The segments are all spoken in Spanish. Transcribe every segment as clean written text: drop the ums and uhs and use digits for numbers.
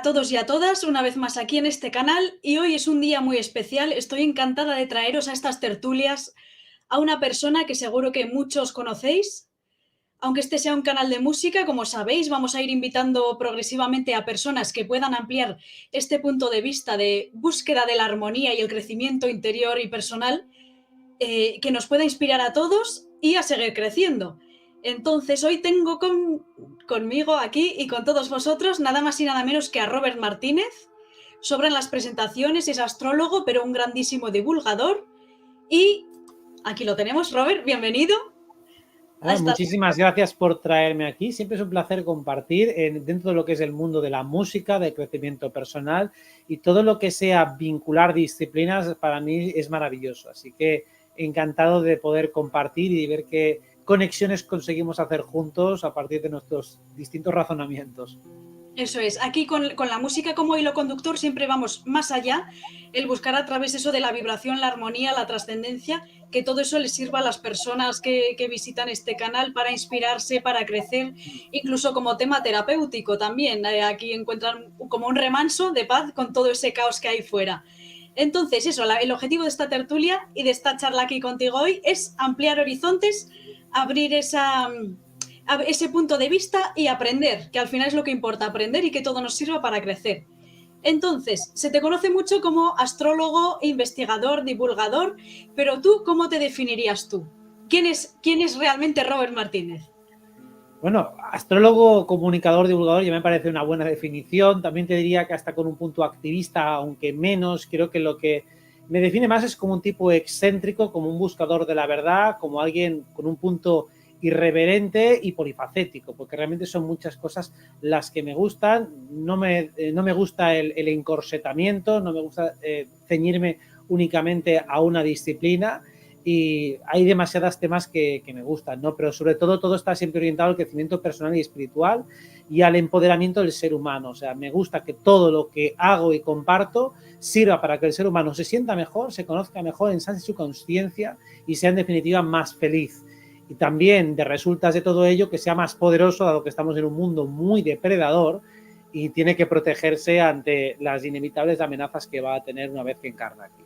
todos y a todas, una vez más aquí en este canal y hoy es un día muy especial. Estoy encantada de traeros a estas tertulias a una persona que seguro que muchos conocéis. Aunque este sea un canal de música, como sabéis, vamos a ir invitando progresivamente a personas que puedan ampliar este punto de vista de búsqueda de la armonía y el crecimiento interior y personal, que nos pueda inspirar a todos y a seguir creciendo. Entonces, hoy tengo conmigo aquí y con todos vosotros nada más y nada menos que a Robert Martínez. Sobran las presentaciones, es astrólogo, pero un grandísimo divulgador. Y aquí lo tenemos, Robert, bienvenido. Muchísimas gracias por traerme aquí. Siempre es un placer compartir dentro de lo que es el mundo de la música, del crecimiento personal y todo lo que sea vincular disciplinas para mí es maravilloso. Así que encantado de poder compartir y de ver qué conexiones conseguimos hacer juntos a partir de nuestros distintos razonamientos. Eso es, aquí con la música como hilo conductor siempre vamos más allá, el buscar a través de eso de la vibración, la armonía, la trascendencia, que todo eso les sirva a las personas que visitan este canal para inspirarse, para crecer, incluso como tema terapéutico también. Aquí encuentran como un remanso de paz con todo ese caos que hay fuera. Entonces, eso, el objetivo de esta tertulia y de esta charla aquí contigo hoy es ampliar horizontes, abrir ese punto de vista y aprender, que al final es lo que importa, aprender y que todo nos sirva para crecer. Entonces, se te conoce mucho como astrólogo, investigador, divulgador, pero tú, ¿cómo te definirías tú? ¿Quién es realmente Robert Martínez? Bueno, astrólogo, comunicador, divulgador, ya me parece una buena definición. También te diría que hasta con un punto activista, aunque menos, creo que lo que me define más es como un tipo excéntrico, como un buscador de la verdad, como alguien con un punto irreverente y polifacético, porque realmente son muchas cosas las que me gustan. No me gusta el encorsetamiento, no me gusta ceñirme únicamente a una disciplina. Y hay demasiados temas que me gustan, ¿no? Pero sobre todo está siempre orientado al crecimiento personal y espiritual y al empoderamiento del ser humano. O sea, me gusta que todo lo que hago y comparto sirva para que el ser humano se sienta mejor, se conozca mejor, ensanche su conciencia y sea en definitiva más feliz. Y también de resultas de todo ello que sea más poderoso, dado que estamos en un mundo muy depredador y tiene que protegerse ante las inevitables amenazas que va a tener una vez que encarna aquí.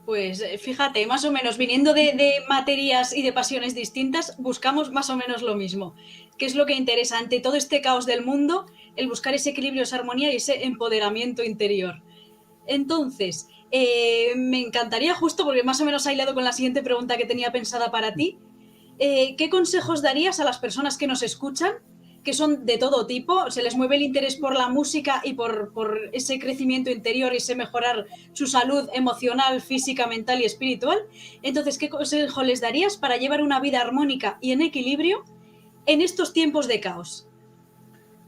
Pues fíjate, más o menos, viniendo de materias y de pasiones distintas, buscamos más o menos lo mismo. ¿Qué es lo que interesa ante todo este caos del mundo? El buscar ese equilibrio, esa armonía y ese empoderamiento interior. Entonces, me encantaría justo, porque más o menos ha hilado con la siguiente pregunta que tenía pensada para ti, ¿qué consejos darías a las personas que nos escuchan, que son de todo tipo, se les mueve el interés por la música y por ese crecimiento interior y ese mejorar su salud emocional, física, mental y espiritual? Entonces, ¿qué consejo les darías para llevar una vida armónica y en equilibrio en estos tiempos de caos?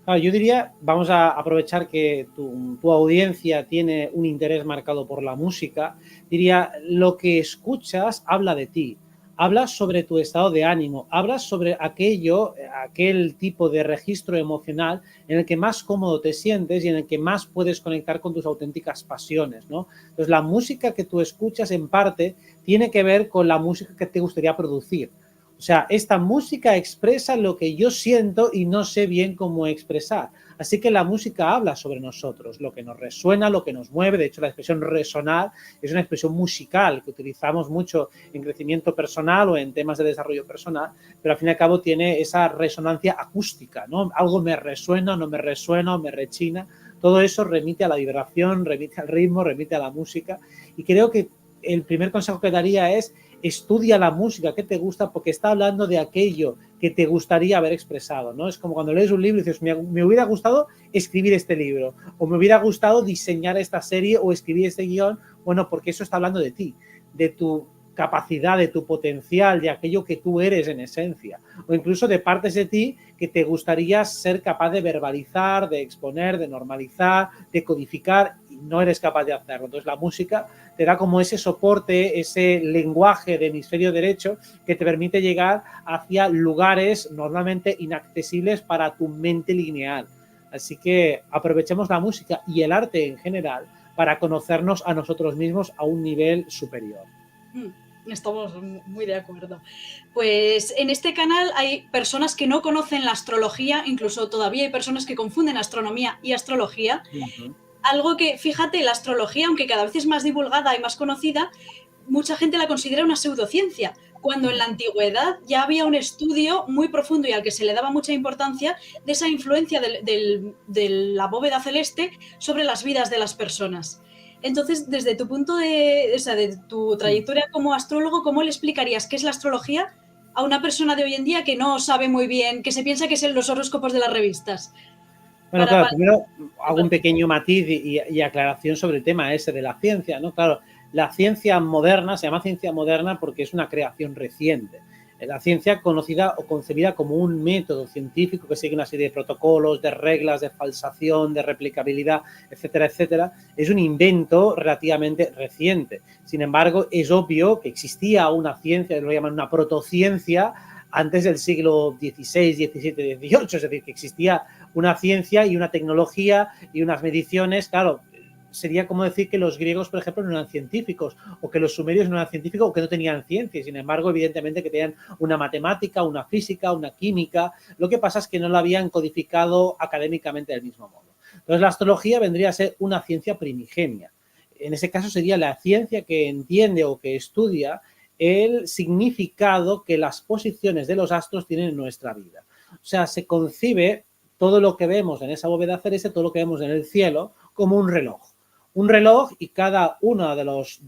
Yo diría, vamos a aprovechar que tu audiencia tiene un interés marcado por la música, diría, lo que escuchas habla de ti, habla sobre tu estado de ánimo, habla sobre aquel tipo de registro emocional en el que más cómodo te sientes y en el que más puedes conectar con tus auténticas pasiones, ¿no? Entonces, la música que tú escuchas en parte tiene que ver con la música que te gustaría producir. O sea, esta música expresa lo que yo siento y no sé bien cómo expresar. Así que la música habla sobre nosotros, lo que nos resuena, lo que nos mueve. De hecho, la expresión resonar es una expresión musical que utilizamos mucho en crecimiento personal o en temas de desarrollo personal, pero al fin y al cabo tiene esa resonancia acústica, ¿no? Algo me resuena, no me resuena, me rechina. Todo eso remite a la vibración, remite al ritmo, remite a la música. Y creo que el primer consejo que daría es estudia la música que te gusta porque está hablando de aquello que te gustaría haber expresado, ¿no? Es como cuando lees un libro y dices, me hubiera gustado escribir este libro o me hubiera gustado diseñar esta serie o escribir este guión, bueno, porque eso está hablando de ti, de tu capacidad, de tu potencial, de aquello que tú eres en esencia, o incluso de partes de ti que te gustaría ser capaz de verbalizar, de exponer, de normalizar, de codificar y no eres capaz de hacerlo. Entonces la música te da como ese soporte, ese lenguaje de hemisferio derecho que te permite llegar hacia lugares normalmente inaccesibles para tu mente lineal. Así que aprovechemos la música y el arte en general para conocernos a nosotros mismos a un nivel superior. Estamos muy de acuerdo. Pues en este canal hay personas que no conocen la astrología, incluso todavía hay personas que confunden astronomía y astrología. Ujú. Algo que, fíjate, la astrología, aunque cada vez es más divulgada y más conocida, mucha gente la considera una pseudociencia, cuando en la antigüedad ya había un estudio muy profundo y al que se le daba mucha importancia de esa influencia de la bóveda celeste sobre las vidas de las personas. Entonces, desde tu punto o sea, de tu trayectoria como astrólogo, ¿cómo le explicarías qué es la astrología a una persona de hoy en día que no sabe muy bien, que se piensa que son los horóscopos de las revistas? Bueno, Para, claro, para, primero hago un pequeño matiz y aclaración sobre el tema ese de la ciencia, ¿no? Claro, la ciencia moderna se llama ciencia moderna porque es una creación reciente. La ciencia conocida o concebida como un método científico que sigue una serie de protocolos, de reglas, de falsación, de replicabilidad, etcétera, etcétera, es un invento relativamente reciente. Sin embargo, es obvio que existía una ciencia, lo llaman una protociencia, antes del siglo XVI, XVII, XVIII, es decir, que existía una ciencia y una tecnología y unas mediciones, claro, sería como decir que los griegos, por ejemplo, no eran científicos, o que los sumerios no eran científicos, o que no tenían ciencia. Sin embargo, evidentemente que tenían una matemática, una física, una química. Lo que pasa es que no la habían codificado académicamente del mismo modo. Entonces, la astrología vendría a ser una ciencia primigenia. En ese caso sería la ciencia que entiende o que estudia el significado que las posiciones de los astros tienen en nuestra vida. O sea, se concibe todo lo que vemos en esa bóveda celeste, todo lo que vemos en el cielo, como un reloj. Un reloj y cada uno de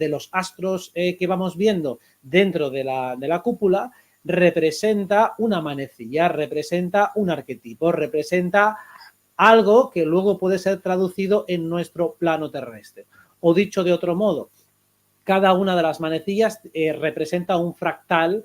los astros que vamos viendo dentro de la cúpula representa una manecilla, representa un arquetipo, representa algo que luego puede ser traducido en nuestro plano terrestre. O dicho de otro modo, cada una de las manecillas representa un fractal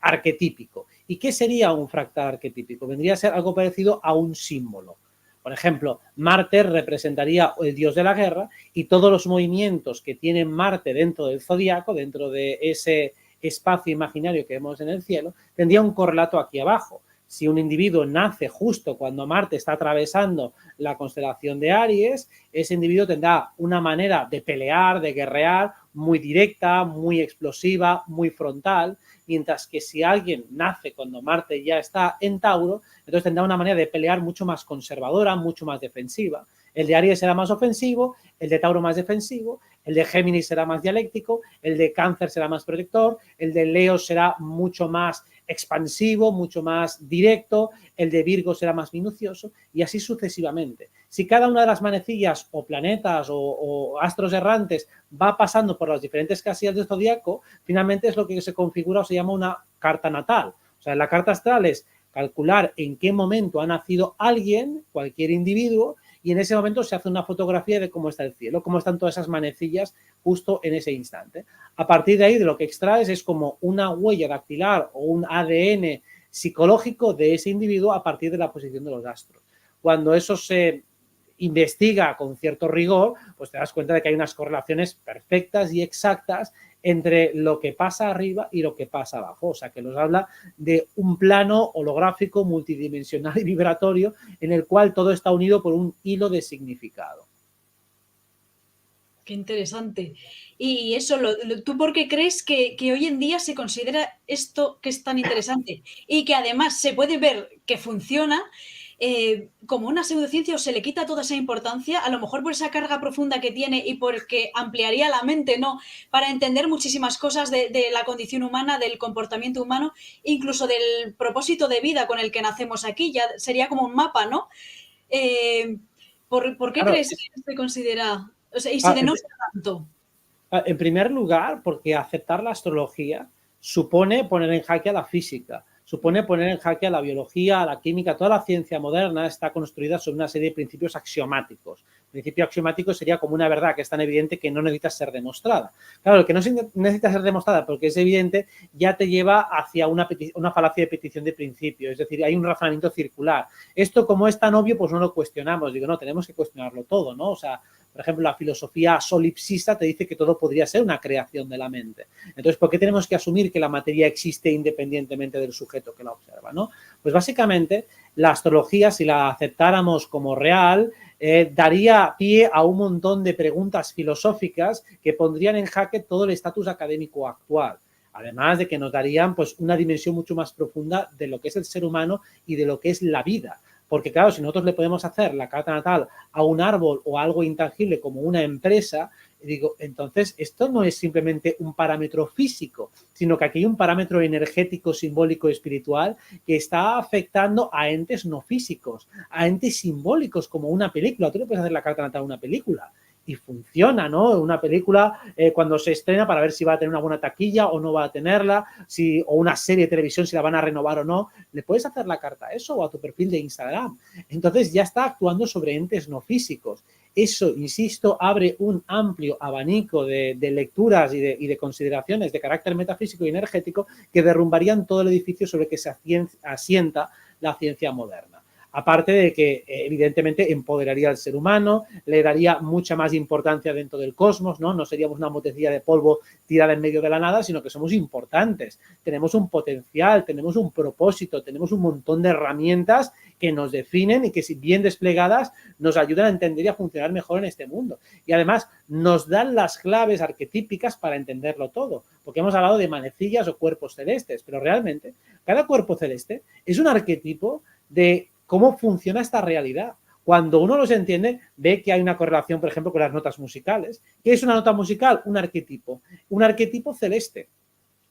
arquetípico. ¿Y qué sería un fractal arquetípico? Vendría a ser algo parecido a un símbolo. Por ejemplo, Marte representaría el dios de la guerra y todos los movimientos que tiene Marte dentro del zodiaco, dentro de ese espacio imaginario que vemos en el cielo, tendría un correlato aquí abajo. Si un individuo nace justo cuando Marte está atravesando la constelación de Aries, ese individuo tendrá una manera de pelear, de guerrear, muy directa, muy explosiva, muy frontal, mientras que si alguien nace cuando Marte ya está en Tauro, entonces tendrá una manera de pelear mucho más conservadora, mucho más defensiva. El de Aries será más ofensivo, el de Tauro más defensivo, el de Géminis será más dialéctico, el de Cáncer será más protector, el de Leo será mucho más expansivo, mucho más directo, el de Virgo será más minucioso y así sucesivamente. Si cada una de las manecillas o planetas o astros errantes va pasando por las diferentes casillas del zodiaco, finalmente es lo que se configura o se llama una carta natal. O sea, la carta astral es calcular en qué momento ha nacido alguien, cualquier individuo, y en ese momento se hace una fotografía de cómo está el cielo, cómo están todas esas manecillas justo en ese instante. A partir de ahí, de lo que extraes es como una huella dactilar o un ADN psicológico de ese individuo a partir de la posición de los astros. Cuando eso se investiga con cierto rigor, pues te das cuenta de que hay unas correlaciones perfectas y exactas entre lo que pasa arriba y lo que pasa abajo. O sea, que nos habla de un plano holográfico, multidimensional y vibratorio en el cual todo está unido por un hilo de significado. Qué interesante. Y eso, ¿tú por qué crees que hoy en día se considera esto que es tan interesante y que además se puede ver que funciona como una pseudociencia o se le quita toda esa importancia, a lo mejor por esa carga profunda que tiene y porque ampliaría la mente, ¿no? Para entender muchísimas cosas de la condición humana, del comportamiento humano, incluso del propósito de vida con el que nacemos aquí, ya sería como un mapa, ¿no? ¿Por qué Claro, crees que se considera, o sea, y se denota tanto? En primer lugar, porque aceptar la astrología supone poner en jaque a la física, supone poner en jaque a la biología, a la química. Toda la ciencia moderna está construida sobre una serie de principios axiomáticos. El principio axiomático sería como una verdad que es tan evidente que no necesita ser demostrada. Claro, el que no necesita ser demostrada porque es evidente ya te lleva hacia una falacia de petición de principio. Es decir, hay un razonamiento circular. Esto, como es tan obvio, pues no lo cuestionamos. Digo, no, tenemos que cuestionarlo todo, ¿no? O sea, por ejemplo, la filosofía solipsista te dice que todo podría ser una creación de la mente. Entonces, ¿por qué tenemos que asumir que la materia existe independientemente del sujeto que la observa, ¿no? Pues básicamente la astrología, si la aceptáramos como real, daría pie a un montón de preguntas filosóficas que pondrían en jaque todo el estatus académico actual. Además de que nos darían pues, una dimensión mucho más profunda de lo que es el ser humano y de lo que es la vida. Porque claro, si nosotros le podemos hacer la carta natal a un árbol o a algo intangible como una empresa, digo, entonces esto no es simplemente un parámetro físico, sino que aquí hay un parámetro energético, simbólico, espiritual que está afectando a entes no físicos, a entes simbólicos como una película. Tú le puedes hacer la carta natal a una película y funciona, ¿no? Una película cuando se estrena para ver si va a tener una buena taquilla o no va a tenerla, o una serie de televisión si la van a renovar o no, le puedes hacer la carta a eso o a tu perfil de Instagram. Entonces ya está actuando sobre entes no físicos. Eso, insisto, abre un amplio abanico de lecturas y de consideraciones de carácter metafísico y energético que derrumbarían todo el edificio sobre el que se asienta la ciencia moderna. Aparte de que, evidentemente, empoderaría al ser humano, le daría mucha más importancia dentro del cosmos, ¿no? No seríamos una motecilla de polvo tirada en medio de la nada, sino que somos importantes, tenemos un potencial, tenemos un propósito, tenemos un montón de herramientas que nos definen y que, si bien desplegadas, nos ayudan a entender y a funcionar mejor en este mundo. Y además nos dan las claves arquetípicas para entenderlo todo, porque hemos hablado de manecillas o cuerpos celestes, pero realmente cada cuerpo celeste es un arquetipo de cómo funciona esta realidad. Cuando uno los entiende, ve que hay una correlación, por ejemplo, con las notas musicales. ¿Qué es una nota musical? Un arquetipo celeste.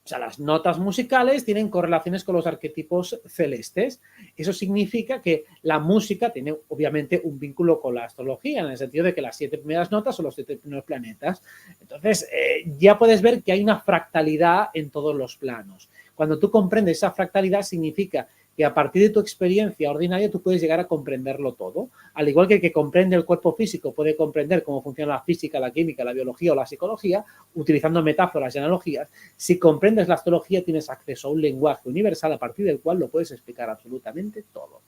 O sea, las notas musicales tienen correlaciones con los arquetipos celestes. Eso significa que la música tiene, obviamente, un vínculo con la astrología, en el sentido de que las 7 primeras notas son los 7 primeros planetas. Entonces, ya puedes ver que hay una fractalidad en todos los planos. Cuando tú comprendes esa fractalidad, significa que a partir de tu experiencia ordinaria tú puedes llegar a comprenderlo todo. Al igual que el que comprende el cuerpo físico puede comprender cómo funciona la física, la química, la biología o la psicología, utilizando metáforas y analogías. Si comprendes la astrología, tienes acceso a un lenguaje universal a partir del cual lo puedes explicar absolutamente todo.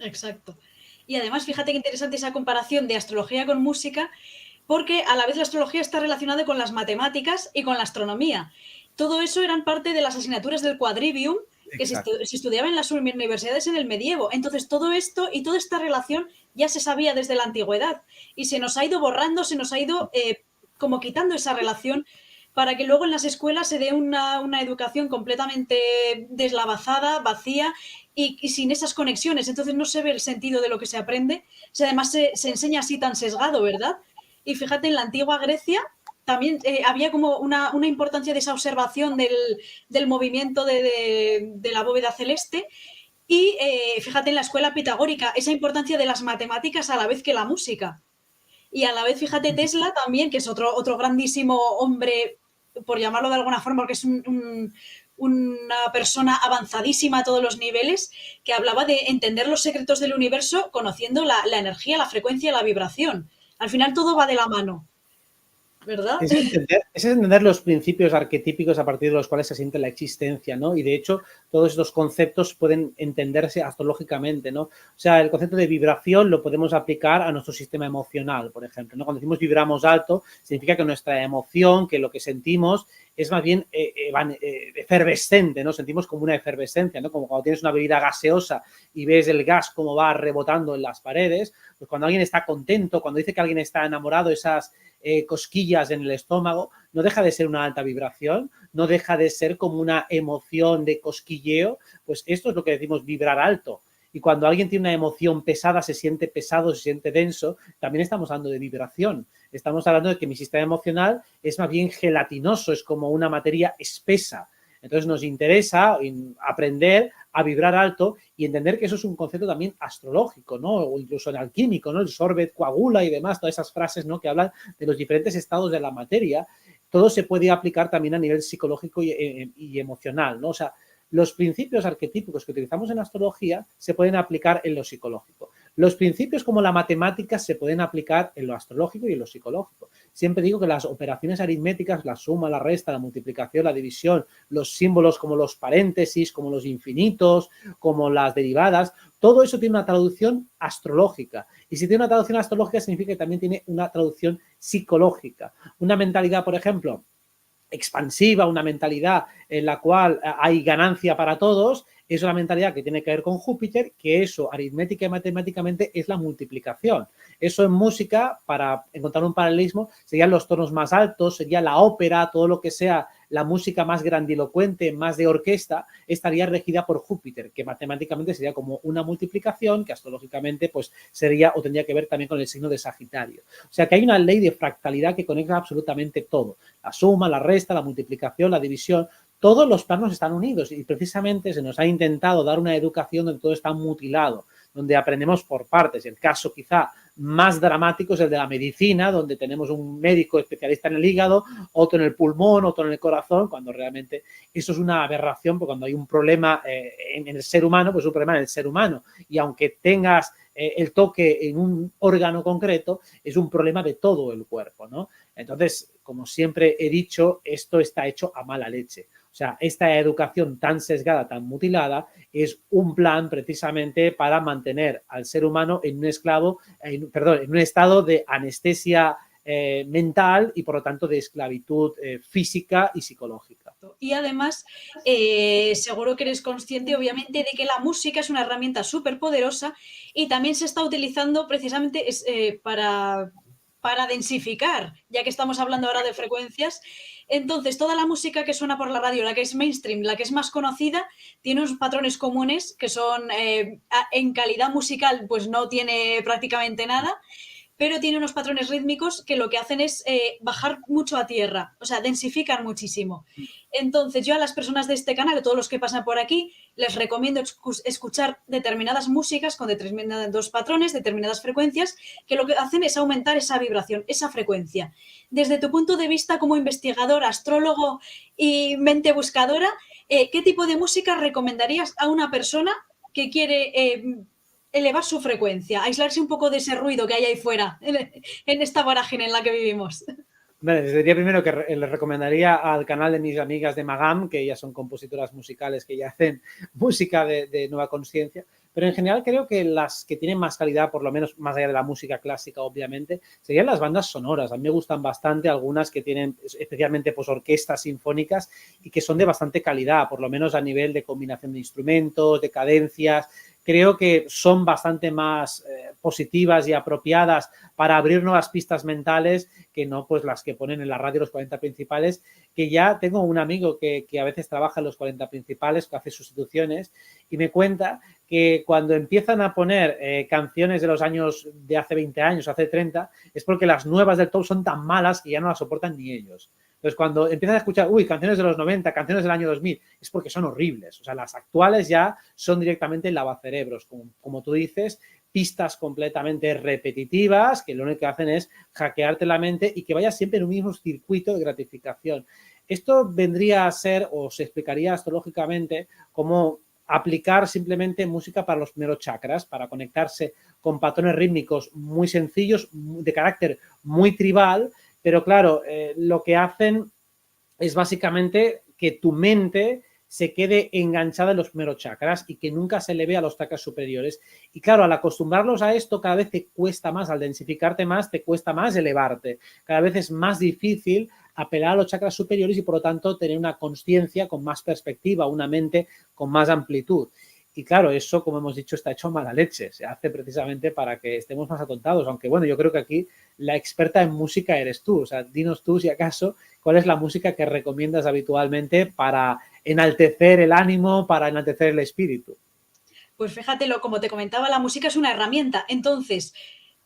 Exacto. Y además, fíjate qué interesante esa comparación de astrología con música, porque a la vez la astrología está relacionada con las matemáticas y con la astronomía. Todo eso eran parte de las asignaturas del quadrivium que se estudiaba en las universidades en el medievo. Entonces, todo esto y toda esta relación ya se sabía desde la antigüedad y se nos ha ido borrando, se nos ha ido como quitando esa relación para que luego en las escuelas se dé una educación completamente deslavazada, vacía y sin esas conexiones. Entonces no se ve el sentido de lo que se aprende. Además se enseña así tan sesgado, ¿verdad? Y fíjate, en la antigua Grecia también había como una importancia de esa observación del movimiento de la bóveda celeste y fíjate en la escuela pitagórica, esa importancia de las matemáticas a la vez que la música. Y a la vez, fíjate, Tesla también, que es otro grandísimo hombre, por llamarlo de alguna forma, porque es una persona avanzadísima a todos los niveles, que hablaba de entender los secretos del universo conociendo la energía, la frecuencia, la vibración. Al final todo va de la mano. ¿Verdad? Es entender los principios arquetípicos a partir de los cuales se siente la existencia, ¿no? Y de hecho, todos estos conceptos pueden entenderse astrológicamente, ¿no? O sea, el concepto de vibración lo podemos aplicar a nuestro sistema emocional, por ejemplo, ¿no? Cuando decimos vibramos alto, significa que nuestra emoción, que lo que sentimos es más bien efervescente, ¿no? Sentimos como una efervescencia, ¿no? Como cuando tienes una bebida gaseosa y ves el gas como va rebotando en las paredes, pues cuando alguien está contento, cuando dice que alguien está enamorado, esas cosquillas en el estómago, no deja de ser una alta vibración, no deja de ser como una emoción de cosquilleo, pues esto es lo que decimos vibrar alto. Y cuando alguien tiene una emoción pesada, se siente pesado, se siente denso, también estamos hablando de vibración. Estamos hablando de que mi sistema emocional es más bien gelatinoso, es como una materia espesa. Entonces nos interesa aprender a vibrar alto y entender que eso es un concepto también astrológico, ¿no? O incluso en alquímico, ¿no? El sorbet coagula y demás, todas esas frases, ¿no? Que hablan de los diferentes estados de la materia. Todo se puede aplicar también a nivel psicológico y emocional, ¿no? O sea, los principios arquetípicos que utilizamos en astrología se pueden aplicar en lo psicológico. Los principios como la matemática se pueden aplicar en lo astrológico y en lo psicológico. Siempre digo que las operaciones aritméticas, la suma, la resta, la multiplicación, la división, los símbolos como los paréntesis, como los infinitos, como las derivadas, todo eso tiene una traducción astrológica. Y si tiene una traducción astrológica significa que también tiene una traducción psicológica. Una mentalidad, por ejemplo, expansiva, una mentalidad en la cual hay ganancia para todos, es una mentalidad que tiene que ver con Júpiter, que eso aritmética y matemáticamente es la multiplicación. Eso en música, para encontrar un paralelismo, serían los tonos más altos, sería la ópera, todo lo que sea la música más grandilocuente, más de orquesta, estaría regida por Júpiter, que matemáticamente sería como una multiplicación, que astrológicamente pues sería o tendría que ver también con el signo de Sagitario. O sea que hay una ley de fractalidad que conecta absolutamente todo. La suma, la resta, la multiplicación, la división, todos los planos están unidos y precisamente se nos ha intentado dar una educación donde todo está mutilado, donde aprendemos por partes. El caso quizá más dramático es el de la medicina, donde tenemos un médico especialista en el hígado, otro en el pulmón, otro en el corazón, cuando realmente eso es una aberración, porque cuando hay un problema en el ser humano, pues es un problema en el ser humano. Y aunque tengas el toque en un órgano concreto, es un problema de todo el cuerpo, ¿no? Entonces, como siempre he dicho, esto está hecho a mala leche. O sea, esta educación tan sesgada, tan mutilada, es un plan precisamente para mantener al ser humano en un en un estado de anestesia mental y, por lo tanto, de esclavitud física y psicológica. Y además, seguro que eres consciente, obviamente, de que la música es una herramienta súper poderosa y también se está utilizando precisamente para densificar, ya que estamos hablando ahora de frecuencias. Entonces, toda la música que suena por la radio, la que es mainstream, la que es más conocida, tiene unos patrones comunes que son, en calidad musical, pues no tiene prácticamente nada, pero tiene unos patrones rítmicos que lo que hacen es bajar mucho a tierra, o sea, densifican muchísimo. Entonces, yo a las personas de este canal, a todos los que pasan por aquí, les recomiendo escuchar determinadas músicas con determinados patrones, determinadas frecuencias, que lo que hacen es aumentar esa vibración, esa frecuencia. Desde tu punto de vista como investigador, astrólogo y mente buscadora, ¿qué tipo de música recomendarías a una persona que quiere elevar su frecuencia, aislarse un poco de ese ruido que hay ahí fuera, en esta vorágine en la que vivimos? Bueno, les diría primero que les recomendaría al canal de mis amigas de Magam, que ellas son compositoras musicales que ya hacen música de nueva conciencia, pero en general creo que las que tienen más calidad, por lo menos más allá de la música clásica, obviamente, serían las bandas sonoras. A mí me gustan bastante algunas que tienen especialmente pues orquestas sinfónicas y que son de bastante calidad, por lo menos a nivel de combinación de instrumentos, de cadencias. Creo que son bastante más positivas y apropiadas para abrir nuevas pistas mentales que no pues las que ponen en la radio los 40 principales, que ya tengo un amigo que a veces trabaja en los 40 principales, que hace sustituciones, y me cuenta que cuando empiezan a poner canciones de los años de hace 20 años, hace 30, es porque las nuevas del top son tan malas que ya no las soportan ni ellos. Entonces, cuando empiezas a escuchar, canciones de los 90, canciones del año 2000, es porque son horribles. O sea, las actuales ya son directamente lavacerebros, como tú dices, pistas completamente repetitivas que lo único que hacen es hackearte la mente y que vayas siempre en un mismo circuito de gratificación. Esto vendría a ser, o se explicaría astrológicamente, como aplicar simplemente música para los primeros chakras, para conectarse con patrones rítmicos muy sencillos, de carácter muy tribal, pero claro, lo que hacen es básicamente que tu mente se quede enganchada en los primeros chakras y que nunca se eleve a los chakras superiores. Y claro, al acostumbrarlos a esto, cada vez te cuesta más, al densificarte más, te cuesta más elevarte. Cada vez es más difícil apelar a los chakras superiores y, por lo tanto, tener una consciencia con más perspectiva, una mente con más amplitud. Y claro, eso, como hemos dicho, está hecho mala leche. Se hace precisamente para que estemos más atontados. Aunque, bueno, yo creo que aquí la experta en música eres tú. O sea, dinos tú, si acaso, cuál es la música que recomiendas habitualmente para enaltecer el ánimo, para enaltecer el espíritu. Pues fíjate, como te comentaba, la música es una herramienta. Entonces,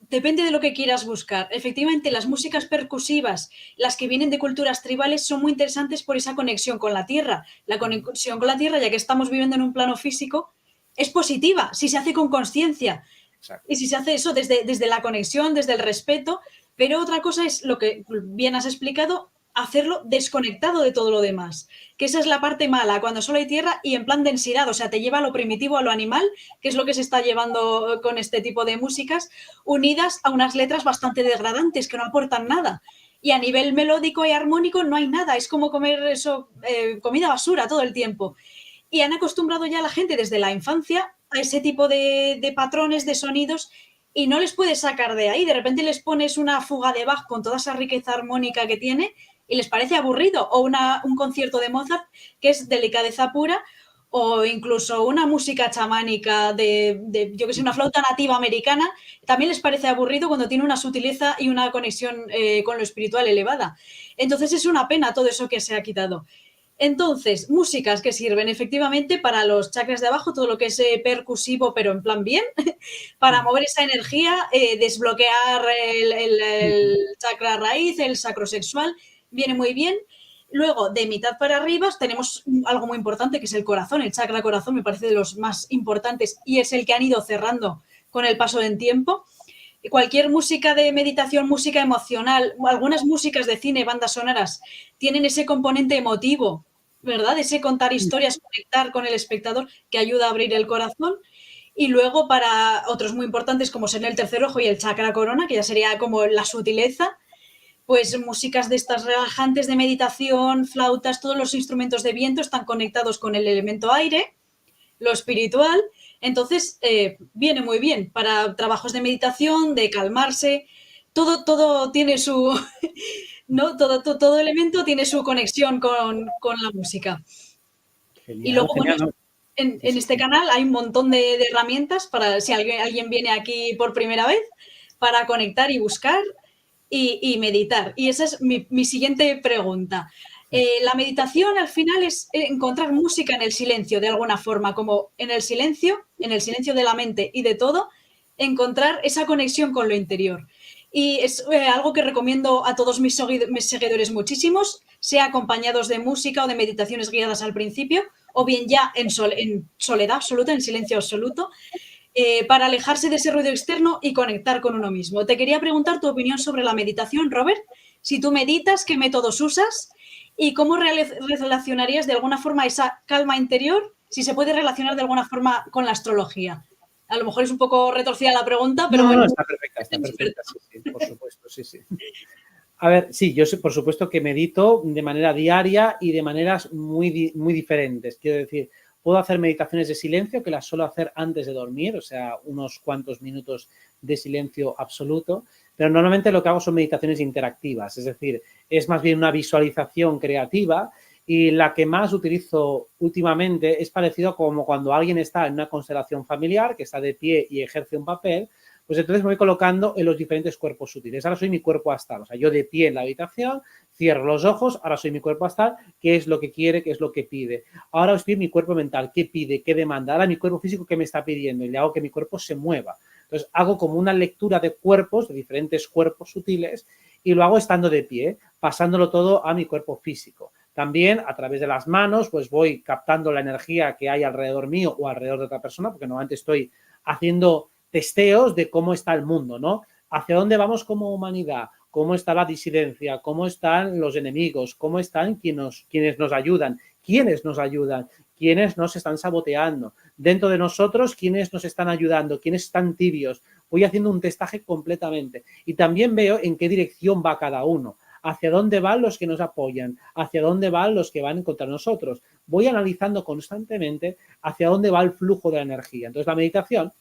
depende de lo que quieras buscar. Efectivamente, las músicas percusivas, las que vienen de culturas tribales, son muy interesantes por esa conexión con la tierra. La conexión con la tierra, ya que estamos viviendo en un plano físico, es positiva si se hace con conciencia. Y si se hace eso desde la conexión, desde el respeto. Pero otra cosa es lo que bien has explicado, hacerlo desconectado de todo lo demás. Que esa es la parte mala, cuando solo hay tierra y en plan densidad, o sea, te lleva a lo primitivo, a lo animal, que es lo que se está llevando con este tipo de músicas, unidas a unas letras bastante degradantes, que no aportan nada. Y a nivel melódico y armónico no hay nada, es como comer eso, comida basura todo el tiempo. Y han acostumbrado ya a la gente desde la infancia a ese tipo de patrones, de sonidos, y no les puedes sacar de ahí. De repente les pones una fuga de Bach con toda esa riqueza armónica que tiene y les parece aburrido, o un concierto de Mozart que es delicadeza pura, o incluso una música chamánica yo que sé, una flauta nativa americana, también les parece aburrido cuando tiene una sutileza y una conexión con lo espiritual elevada. Entonces es una pena todo eso que se ha quitado. Entonces, músicas que sirven efectivamente para los chakras de abajo, todo lo que es percusivo, pero en plan bien, para mover esa energía, desbloquear el chakra raíz, el sacrosexual, viene muy bien. Luego, de mitad para arriba, tenemos algo muy importante, que es el corazón. El chakra corazón me parece de los más importantes y es el que han ido cerrando con el paso del tiempo. Cualquier música de meditación, música emocional, algunas músicas de cine, bandas sonoras, tienen ese componente emotivo, ¿verdad? Ese contar historias, conectar con el espectador, que ayuda a abrir el corazón. Y luego para otros muy importantes, como ser el tercer ojo y el chakra corona, que ya sería como la sutileza, pues músicas de estas relajantes de meditación, flautas, todos los instrumentos de viento están conectados con el elemento aire, lo espiritual. Entonces, viene muy bien para trabajos de meditación, de calmarse. Todo tiene su, ¿no? Todo elemento tiene su conexión con la música. Y Genial, luego, bueno, genial, ¿no? en Sí, sí, este sí. canal hay un montón de herramientas para si alguien viene aquí por primera vez, para conectar y buscar y meditar. Y esa es mi siguiente pregunta. La meditación al final es encontrar música en el silencio, de alguna forma, como en el silencio de la mente y de todo, encontrar esa conexión con lo interior. Y es algo que recomiendo a todos mis seguidores muchísimos, sea acompañados de música o de meditaciones guiadas al principio, o bien ya en soledad absoluta, en silencio absoluto, para alejarse de ese ruido externo y conectar con uno mismo. Te quería preguntar tu opinión sobre la meditación, Robert. Si tú meditas, ¿qué métodos usas? ¿Y cómo relacionarías de alguna forma esa calma interior, si se puede relacionar de alguna forma con la astrología? A lo mejor es un poco retorcida la pregunta, pero No, no, bueno. no, está perfecta, sí, sí, por supuesto, sí, sí. A ver, sí, yo sé, por supuesto que medito de manera diaria y de maneras muy diferentes. Quiero decir, puedo hacer meditaciones de silencio, que las suelo hacer antes de dormir, o sea, unos cuantos minutos de silencio absoluto, pero normalmente lo que hago son meditaciones interactivas, es decir, es más bien una visualización creativa y la que más utilizo últimamente es parecido como cuando alguien está en una constelación familiar, que está de pie y ejerce un papel. Pues entonces me voy colocando en los diferentes cuerpos sutiles. Ahora soy mi cuerpo astral, o sea, yo de pie en la habitación, cierro los ojos, ahora soy mi cuerpo astral, qué es lo que quiere, qué es lo que pide. Ahora estoy en mi cuerpo mental, qué pide, qué demanda. Ahora mi cuerpo físico, qué me está pidiendo y le hago que mi cuerpo se mueva. Entonces hago como una lectura de cuerpos, de diferentes cuerpos sutiles y lo hago estando de pie, pasándolo todo a mi cuerpo físico. También a través de las manos, pues voy captando la energía que hay alrededor mío o alrededor de otra persona, porque normalmente estoy haciendo testeos de cómo está el mundo, ¿no? ¿Hacia dónde vamos como humanidad? ¿Cómo está la disidencia? ¿Cómo están los enemigos? ¿Cómo están quienes nos ayudan? ¿Quiénes nos ayudan? ¿Quiénes nos están saboteando? Dentro de nosotros, ¿quiénes nos están ayudando? ¿Quiénes están tibios? Voy haciendo un testaje completamente. Y también veo en qué dirección va cada uno. Hacia dónde van los que nos apoyan, hacia dónde van los que van contra nosotros. Voy analizando constantemente hacia dónde va el flujo de la energía. Entonces, la meditación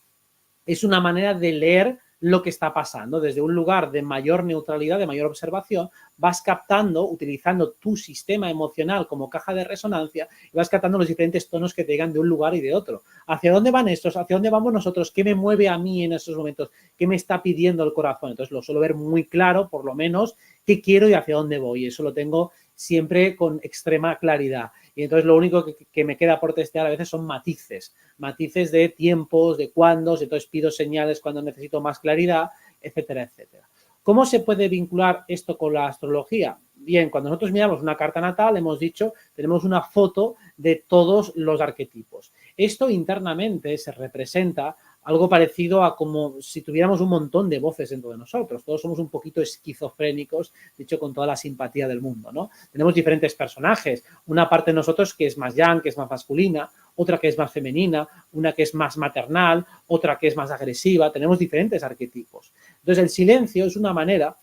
es una manera de leer lo que está pasando. Desde un lugar de mayor neutralidad, de mayor observación, vas captando, utilizando tu sistema emocional como caja de resonancia, y vas captando los diferentes tonos que te llegan de un lugar y de otro. ¿Hacia dónde van estos? ¿Hacia dónde vamos nosotros? ¿Qué me mueve a mí en estos momentos? ¿Qué me está pidiendo el corazón? Entonces lo suelo ver muy claro, por lo menos, qué quiero y hacia dónde voy. Eso lo tengo siempre con extrema claridad. Y entonces lo único que me queda por testear a veces son matices de tiempos, de cuándos, entonces pido señales cuando necesito más claridad, etcétera, etcétera. ¿Cómo se puede vincular esto con la astrología? Bien, cuando nosotros miramos una carta natal, hemos dicho, tenemos una foto de todos los arquetipos. Esto internamente se representa algo parecido a como si tuviéramos un montón de voces dentro de nosotros. Todos somos un poquito esquizofrénicos, dicho con toda la simpatía del mundo, ¿no? Tenemos diferentes personajes. Una parte de nosotros que es más yang, que es más masculina, otra que es más femenina, una que es más maternal, otra que es más agresiva. Tenemos diferentes arquetipos. Entonces, el silencio es una manera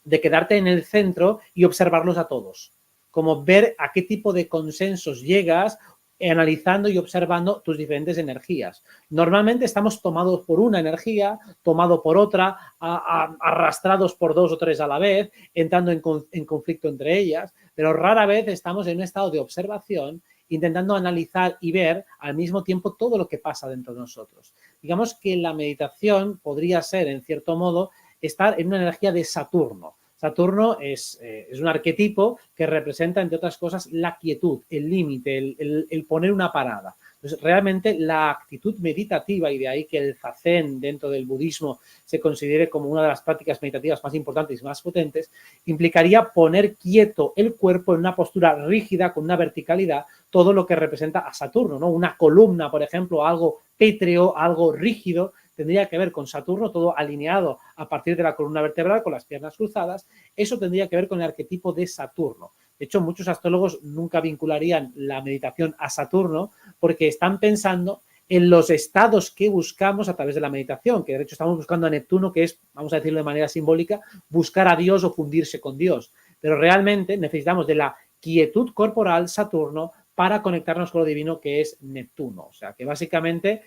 de quedarte en el centro y observarlos a todos. Como ver a qué tipo de consensos llegas analizando y observando tus diferentes energías. Normalmente estamos tomados por una energía, tomado por otra, arrastrados por dos o tres a la vez, entrando en conflicto entre ellas, pero rara vez estamos en un estado de observación intentando analizar y ver al mismo tiempo todo lo que pasa dentro de nosotros. Digamos que la meditación podría ser, en cierto modo, estar en una energía de Saturno. Saturno es un arquetipo que representa, entre otras cosas, la quietud, el límite, el poner una parada. Entonces, realmente la actitud meditativa, y de ahí que el zazen dentro del budismo se considere como una de las prácticas meditativas más importantes y más potentes, implicaría poner quieto el cuerpo en una postura rígida, con una verticalidad, todo lo que representa a Saturno, ¿no? Una columna, por ejemplo, algo pétreo, algo rígido, tendría que ver con Saturno, todo alineado a partir de la columna vertebral, con las piernas cruzadas. Eso tendría que ver con el arquetipo de Saturno. De hecho, muchos astrólogos nunca vincularían la meditación a Saturno porque están pensando en los estados que buscamos a través de la meditación, que de hecho estamos buscando a Neptuno, que es, vamos a decirlo de manera simbólica, buscar a Dios o fundirse con Dios. Pero realmente necesitamos de la quietud corporal, Saturno, para conectarnos con lo divino, que es Neptuno. O sea, que básicamente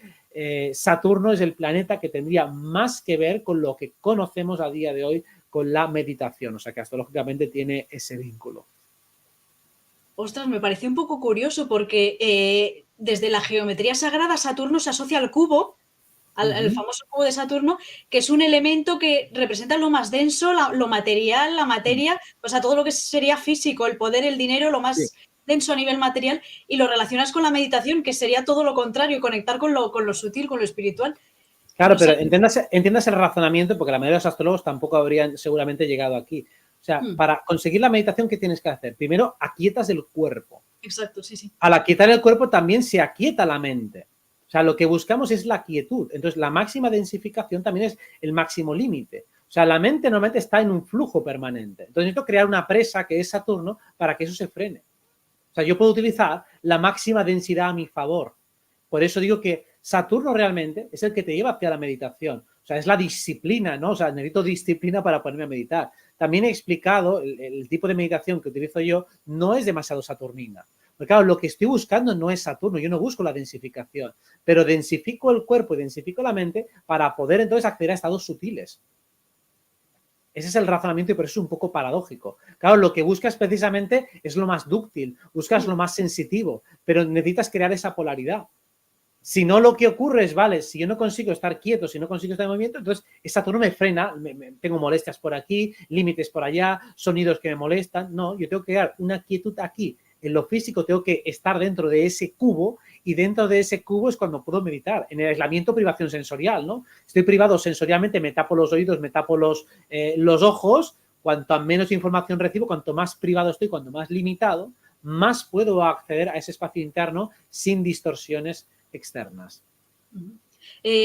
Saturno es el planeta que tendría más que ver con lo que conocemos a día de hoy con la meditación. O sea, que astrológicamente tiene ese vínculo. Ostras, me pareció un poco curioso porque desde la geometría sagrada Saturno se asocia al cubo, al famoso cubo de Saturno, que es un elemento que representa lo más denso, lo material, la materia, o sea, todo lo que sería físico, el poder, el dinero, lo más denso a nivel material, y lo relacionas con la meditación, que sería todo lo contrario, conectar con lo sutil, con lo espiritual. Claro, No pero sé. entiendas el razonamiento, porque la mayoría de los astrólogos tampoco habrían seguramente llegado aquí. O sea, para conseguir la meditación, ¿qué tienes que hacer? Primero, aquietas el cuerpo. Exacto, sí, sí. Al aquietar el cuerpo también se aquieta la mente. O sea, lo que buscamos es la quietud. Entonces, la máxima densificación también es el máximo límite. O sea, la mente normalmente está en un flujo permanente. Entonces, necesito crear una presa que es Saturno para que eso se frene. O sea, yo puedo utilizar la máxima densidad a mi favor. Por eso digo que Saturno realmente es el que te lleva hacia la meditación. O sea, es la disciplina, ¿no? O sea, necesito disciplina para ponerme a meditar. También he explicado el tipo de meditación que utilizo yo no es demasiado saturnina. Porque claro, lo que estoy buscando no es Saturno, yo no busco la densificación, pero densifico el cuerpo y densifico la mente para poder entonces acceder a estados sutiles. Ese es el razonamiento y por eso es un poco paradójico. Claro, lo que buscas precisamente es lo más dúctil, buscas lo más sensitivo, pero necesitas crear esa polaridad. Si no, lo que ocurre es, vale, si yo no consigo estar quieto, si no consigo estar en movimiento, entonces Saturno me frena, tengo molestias por aquí, límites por allá, sonidos que me molestan. No, yo tengo que crear una quietud aquí. En lo físico tengo que estar dentro de ese cubo y dentro de ese cubo es cuando puedo meditar. En el aislamiento, privación sensorial, ¿no? Estoy privado sensorialmente, me tapo los oídos, me tapo los ojos. Cuanto menos información recibo, cuanto más privado estoy, cuanto más limitado, más puedo acceder a ese espacio interno sin distorsiones externas.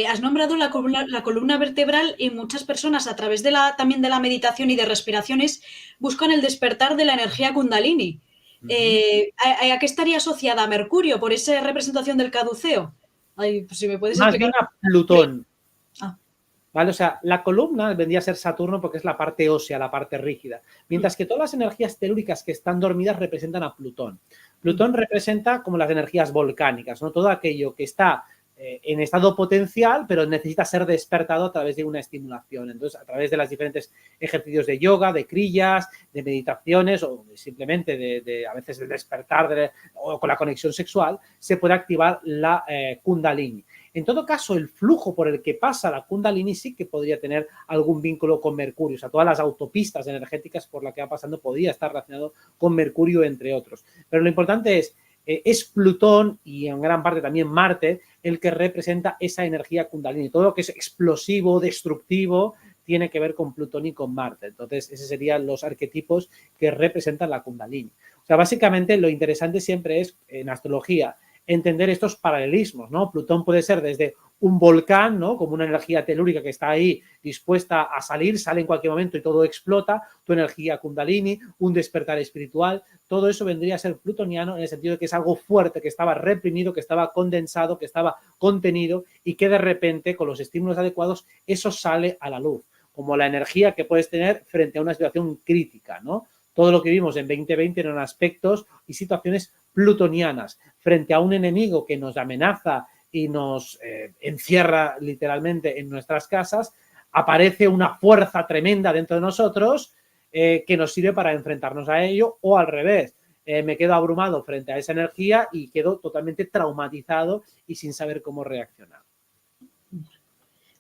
Has nombrado la columna vertebral y muchas personas a través también de la meditación y de respiraciones buscan el despertar de la energía kundalini. ¿A qué estaría asociada? ¿A Mercurio por esa representación del caduceo? Ay, pues si me puedes Más explicar. bien a Plutón. Ah. ¿Vale? O sea, la columna vendría a ser Saturno porque es la parte ósea, la parte rígida. Mientras que todas las energías telúricas que están dormidas representan a Plutón. Plutón representa como las energías volcánicas, ¿no? Todo aquello que está en estado potencial, pero necesita ser despertado a través de una estimulación. Entonces, a través de los diferentes ejercicios de yoga, de kriyas, de meditaciones o simplemente a veces de despertar o con la conexión sexual, se puede activar la Kundalini. En todo caso, el flujo por el que pasa la Kundalini sí que podría tener algún vínculo con Mercurio. O sea, todas las autopistas energéticas por las que va pasando podría estar relacionado con Mercurio, entre otros. Pero lo importante es Plutón y en gran parte también Marte el que representa esa energía Kundalini. Todo lo que es explosivo, destructivo, tiene que ver con Plutón y con Marte. Entonces, esos serían los arquetipos que representan la Kundalini. O sea, básicamente lo interesante siempre es, en astrología, entender estos paralelismos, ¿no? Plutón puede ser desde un volcán, ¿no? Como una energía telúrica que está ahí dispuesta a salir, sale en cualquier momento y todo explota, tu energía Kundalini, un despertar espiritual, todo eso vendría a ser plutoniano en el sentido de que es algo fuerte, que estaba reprimido, que estaba condensado, que estaba contenido y que de repente con los estímulos adecuados eso sale a la luz, como la energía que puedes tener frente a una situación crítica, ¿no? Todo lo que vimos en 2020 eran aspectos y situaciones plutonianas frente a un enemigo que nos amenaza y nos encierra literalmente en nuestras casas, aparece una fuerza tremenda dentro de nosotros que nos sirve para enfrentarnos a ello o al revés. me quedo abrumado frente a esa energía y quedo totalmente traumatizado y sin saber cómo reaccionar.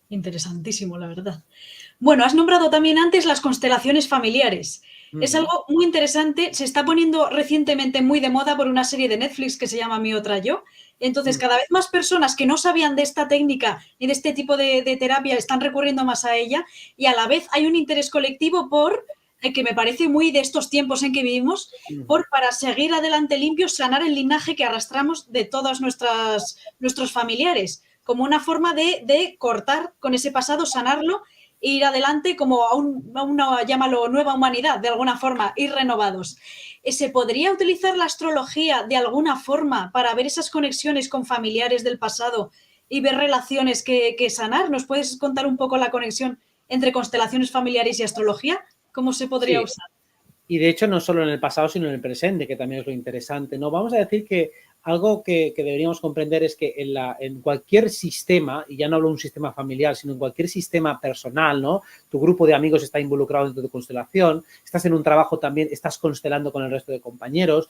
Interesantísimo, la verdad. Bueno, has nombrado también antes las constelaciones familiares. Es algo muy interesante, se está poniendo recientemente muy de moda por una serie de Netflix que se llama Mi Otra Yo. Entonces, cada vez más personas que no sabían de esta técnica ni de este tipo de terapia están recurriendo más a ella, y a la vez hay un interés colectivo por, que me parece muy de estos tiempos en que vivimos, por para seguir adelante limpios, sanar el linaje que arrastramos de todos nuestros familiares, como una forma de cortar con ese pasado, sanarlo e ir adelante como a una, llámalo, nueva humanidad, de alguna forma, ir renovados. ¿Se podría utilizar la astrología de alguna forma para ver esas conexiones con familiares del pasado y ver relaciones que sanar? ¿Nos puedes contar un poco la conexión entre constelaciones familiares y astrología? ¿Cómo se podría Sí, usar? y de hecho no solo en el pasado, sino en el presente, que también es lo interesante, ¿no? Vamos a decir que algo que deberíamos comprender es que en cualquier sistema, y ya no hablo de un sistema familiar, sino en cualquier sistema personal, ¿no? Tu grupo de amigos está involucrado dentro de tu constelación, estás en un trabajo también, estás constelando con el resto de compañeros,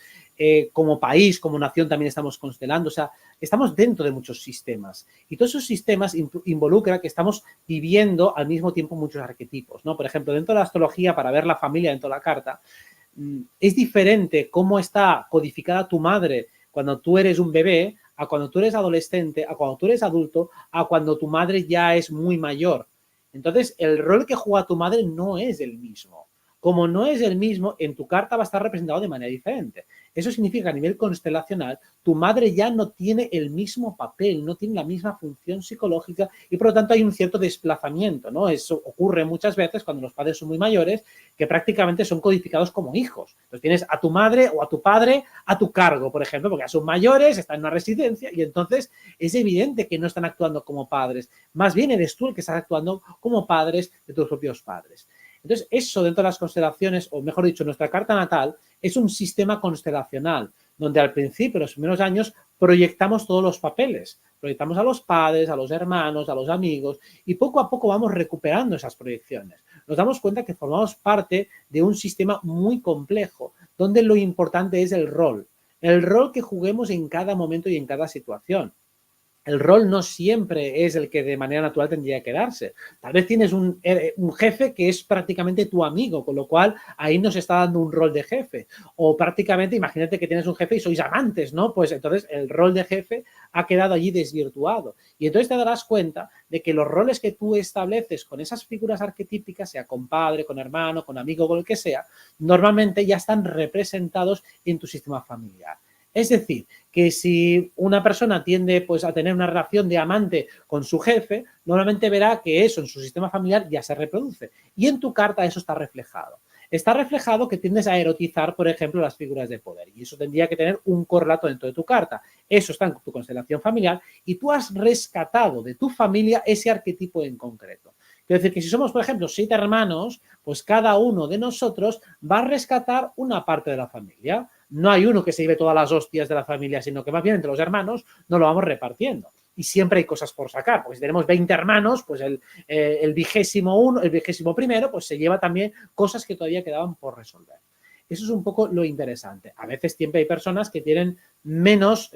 como país, como nación también estamos constelando, o sea, estamos dentro de muchos sistemas. Y todos esos sistemas involucran que estamos viviendo al mismo tiempo muchos arquetipos, ¿no? Por ejemplo, dentro de la astrología, para ver la familia dentro de la carta, es diferente cómo está codificada tu madre cuando tú eres un bebé, a cuando tú eres adolescente, a cuando tú eres adulto, a cuando tu madre ya es muy mayor. Entonces, el rol que juega tu madre no es el mismo. Como no es el mismo, en tu carta va a estar representado de manera diferente. Eso significa que a nivel constelacional, tu madre ya no tiene el mismo papel, no tiene la misma función psicológica y por lo tanto hay un cierto desplazamiento, ¿no? Eso ocurre muchas veces cuando los padres son muy mayores, que prácticamente son codificados como hijos. Entonces tienes a tu madre o a tu padre a tu cargo, por ejemplo, porque ya son mayores, están en una residencia y entonces es evidente que no están actuando como padres. Más bien eres tú el que estás actuando como padres de tus propios padres. Entonces, eso dentro de las constelaciones, o mejor dicho, nuestra carta natal es un sistema constelacional, donde al principio, en los primeros años, proyectamos todos los papeles. Proyectamos a los padres, a los hermanos, a los amigos, y poco a poco vamos recuperando esas proyecciones. Nos damos cuenta que formamos parte de un sistema muy complejo, donde lo importante es el rol que juguemos en cada momento y en cada situación. El rol no siempre es el que de manera natural tendría que darse. Tal vez tienes un jefe que es prácticamente tu amigo, con lo cual ahí nos está dando un rol de jefe. O prácticamente, imagínate que tienes un jefe y sois amantes, ¿no? Pues entonces el rol de jefe ha quedado allí desvirtuado. Y entonces te darás cuenta de que los roles que tú estableces con esas figuras arquetípicas, sea con padre, con hermano, con amigo, con el que sea, normalmente ya están representados en tu sistema familiar. Es decir, que si una persona tiende pues, a tener una relación de amante con su jefe, normalmente verá que eso en su sistema familiar ya se reproduce. Y en tu carta eso está reflejado. Está reflejado que tiendes a erotizar, por ejemplo, las figuras de poder. Y eso tendría que tener un correlato dentro de tu carta. Eso está en tu constelación familiar y tú has rescatado de tu familia ese arquetipo en concreto. Quiero decir que si somos, por ejemplo, 7 hermanos, pues cada uno de nosotros va a rescatar una parte de la familia. No hay uno que se lleve todas las hostias de la familia, sino que más bien entre los hermanos nos lo vamos repartiendo. Y siempre hay cosas por sacar, porque si tenemos 20 hermanos, pues el 21º, pues se lleva también cosas que todavía quedaban por resolver. Eso es un poco lo interesante. A veces siempre hay personas que tienen menos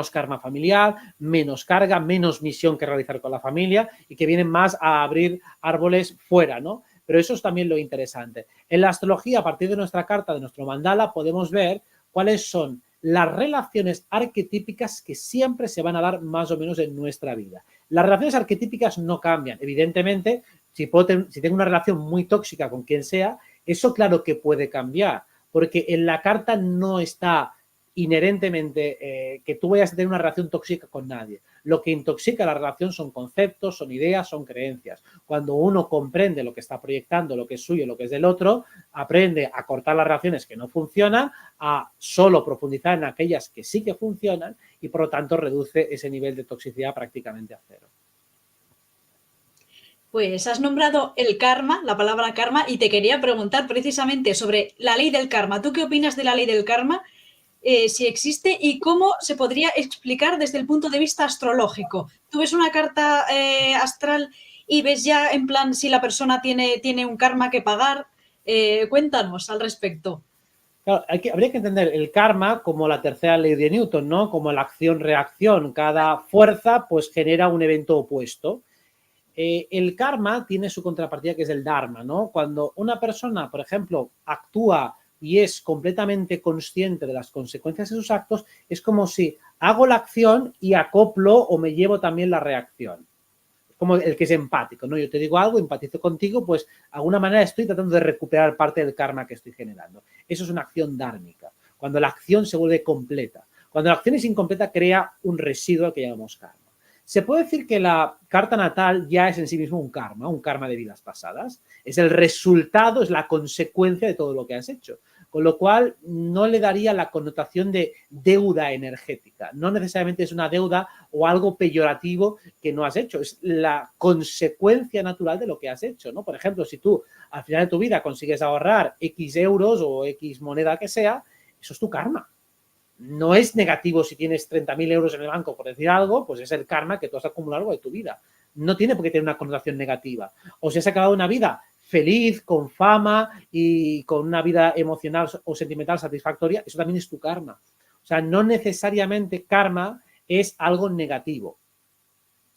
karma familiar, menos carga, menos misión que realizar con la familia y que vienen más a abrir árboles fuera, ¿no? Pero eso es también lo interesante. En la astrología, a partir de nuestra carta, de nuestro mandala, podemos ver cuáles son las relaciones arquetípicas que siempre se van a dar más o menos en nuestra vida. Las relaciones arquetípicas no cambian. Evidentemente, si tengo una relación muy tóxica con quien sea, eso claro que puede cambiar, porque en la carta no está inherentemente que tú vayas a tener una relación tóxica con nadie. Lo que intoxica la relación son conceptos, son ideas, son creencias. Cuando uno comprende lo que está proyectando, lo que es suyo, lo que es del otro, aprende a cortar las relaciones que no funcionan, a solo profundizar en aquellas que sí que funcionan y por lo tanto reduce ese nivel de toxicidad prácticamente a cero. Pues has nombrado el karma, la palabra karma, y te quería preguntar precisamente sobre la ley del karma. ¿Tú qué opinas de la ley del karma? Si existe y cómo se podría explicar desde el punto de vista astrológico. Tú ves una carta astral y ves ya en plan si la persona tiene un karma que pagar. Cuéntanos al respecto. Claro, habría que entender el karma como la tercera ley de Newton, ¿no? Como la acción-reacción. Cada fuerza pues genera un evento opuesto. El karma tiene su contrapartida, que es el dharma, ¿no? Cuando una persona, por ejemplo, actúa y es completamente consciente de las consecuencias de sus actos, es como si hago la acción y acoplo o me llevo también la reacción. Como el que es empático, ¿no? Yo te digo algo, empatizo contigo, pues de alguna manera estoy tratando de recuperar parte del karma que estoy generando. Eso es una acción dármica, cuando la acción se vuelve completa. Cuando la acción es incompleta, crea un residuo al que llamamos karma. Se puede decir que la carta natal ya es en sí mismo un karma de vidas pasadas. Es el resultado, es la consecuencia de todo lo que has hecho. Con lo cual, no le daría la connotación de deuda energética. No necesariamente es una deuda o algo peyorativo que no has hecho. Es la consecuencia natural de lo que has hecho, ¿no? Por ejemplo, si tú al final de tu vida consigues ahorrar X euros o X moneda que sea, eso es tu karma. No es negativo si tienes 30.000 euros en el banco, por decir algo, pues es el karma que tú has acumulado a lo largo de tu vida. No tiene por qué tener una connotación negativa. O si has acabado una vida feliz, con fama y con una vida emocional o sentimental satisfactoria, eso también es tu karma. O sea, no necesariamente karma es algo negativo.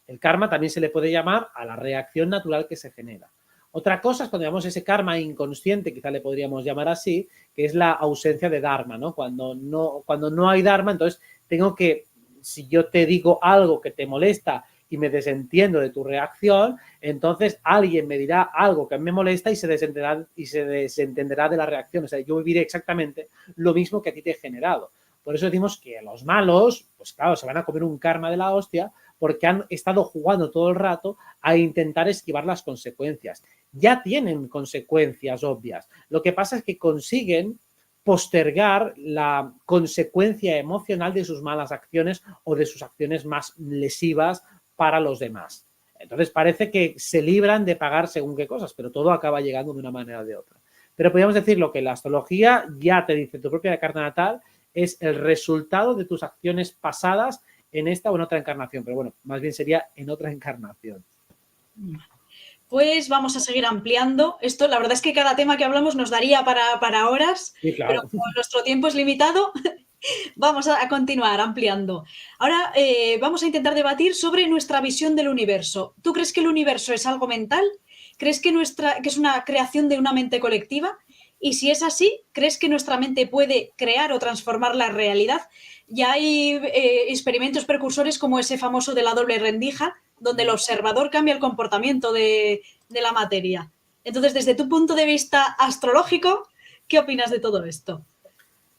El karma también se le puede llamar a la reacción natural que se genera. Otra cosa es cuando llamamos ese karma inconsciente, quizá le podríamos llamar así, que es la ausencia de dharma, ¿no? Cuando no hay dharma, entonces tengo que, si yo te digo algo que te molesta y me desentiendo de tu reacción, entonces alguien me dirá algo que me molesta y se desentenderá de la reacción. O sea, yo viviré exactamente lo mismo que a ti te he generado. Por eso decimos que los malos, pues claro, se van a comer un karma de la hostia porque han estado jugando todo el rato a intentar esquivar las consecuencias. Ya tienen consecuencias obvias. Lo que pasa es que consiguen postergar la consecuencia emocional de sus malas acciones o de sus acciones más lesivas para los demás. Entonces parece que se libran de pagar según qué cosas, pero todo acaba llegando de una manera o de otra. Pero podríamos decir lo que la astrología ya te dice, tu propia carta natal es el resultado de tus acciones pasadas en esta o en otra encarnación, pero bueno, más bien sería en otra encarnación. Pues vamos a seguir ampliando esto. La verdad es que cada tema que hablamos nos daría para horas, Sí, pero claro. como nuestro tiempo es limitado, vamos a continuar ampliando. Ahora vamos a intentar debatir sobre nuestra visión del universo. ¿Tú crees que el universo es algo mental? ¿Crees que es una creación de una mente colectiva? Y si es así, ¿crees que nuestra mente puede crear o transformar la realidad? Ya hay experimentos precursores como ese famoso de la doble rendija, donde el observador cambia el comportamiento de la materia. Entonces, desde tu punto de vista astrológico, ¿qué opinas de todo esto?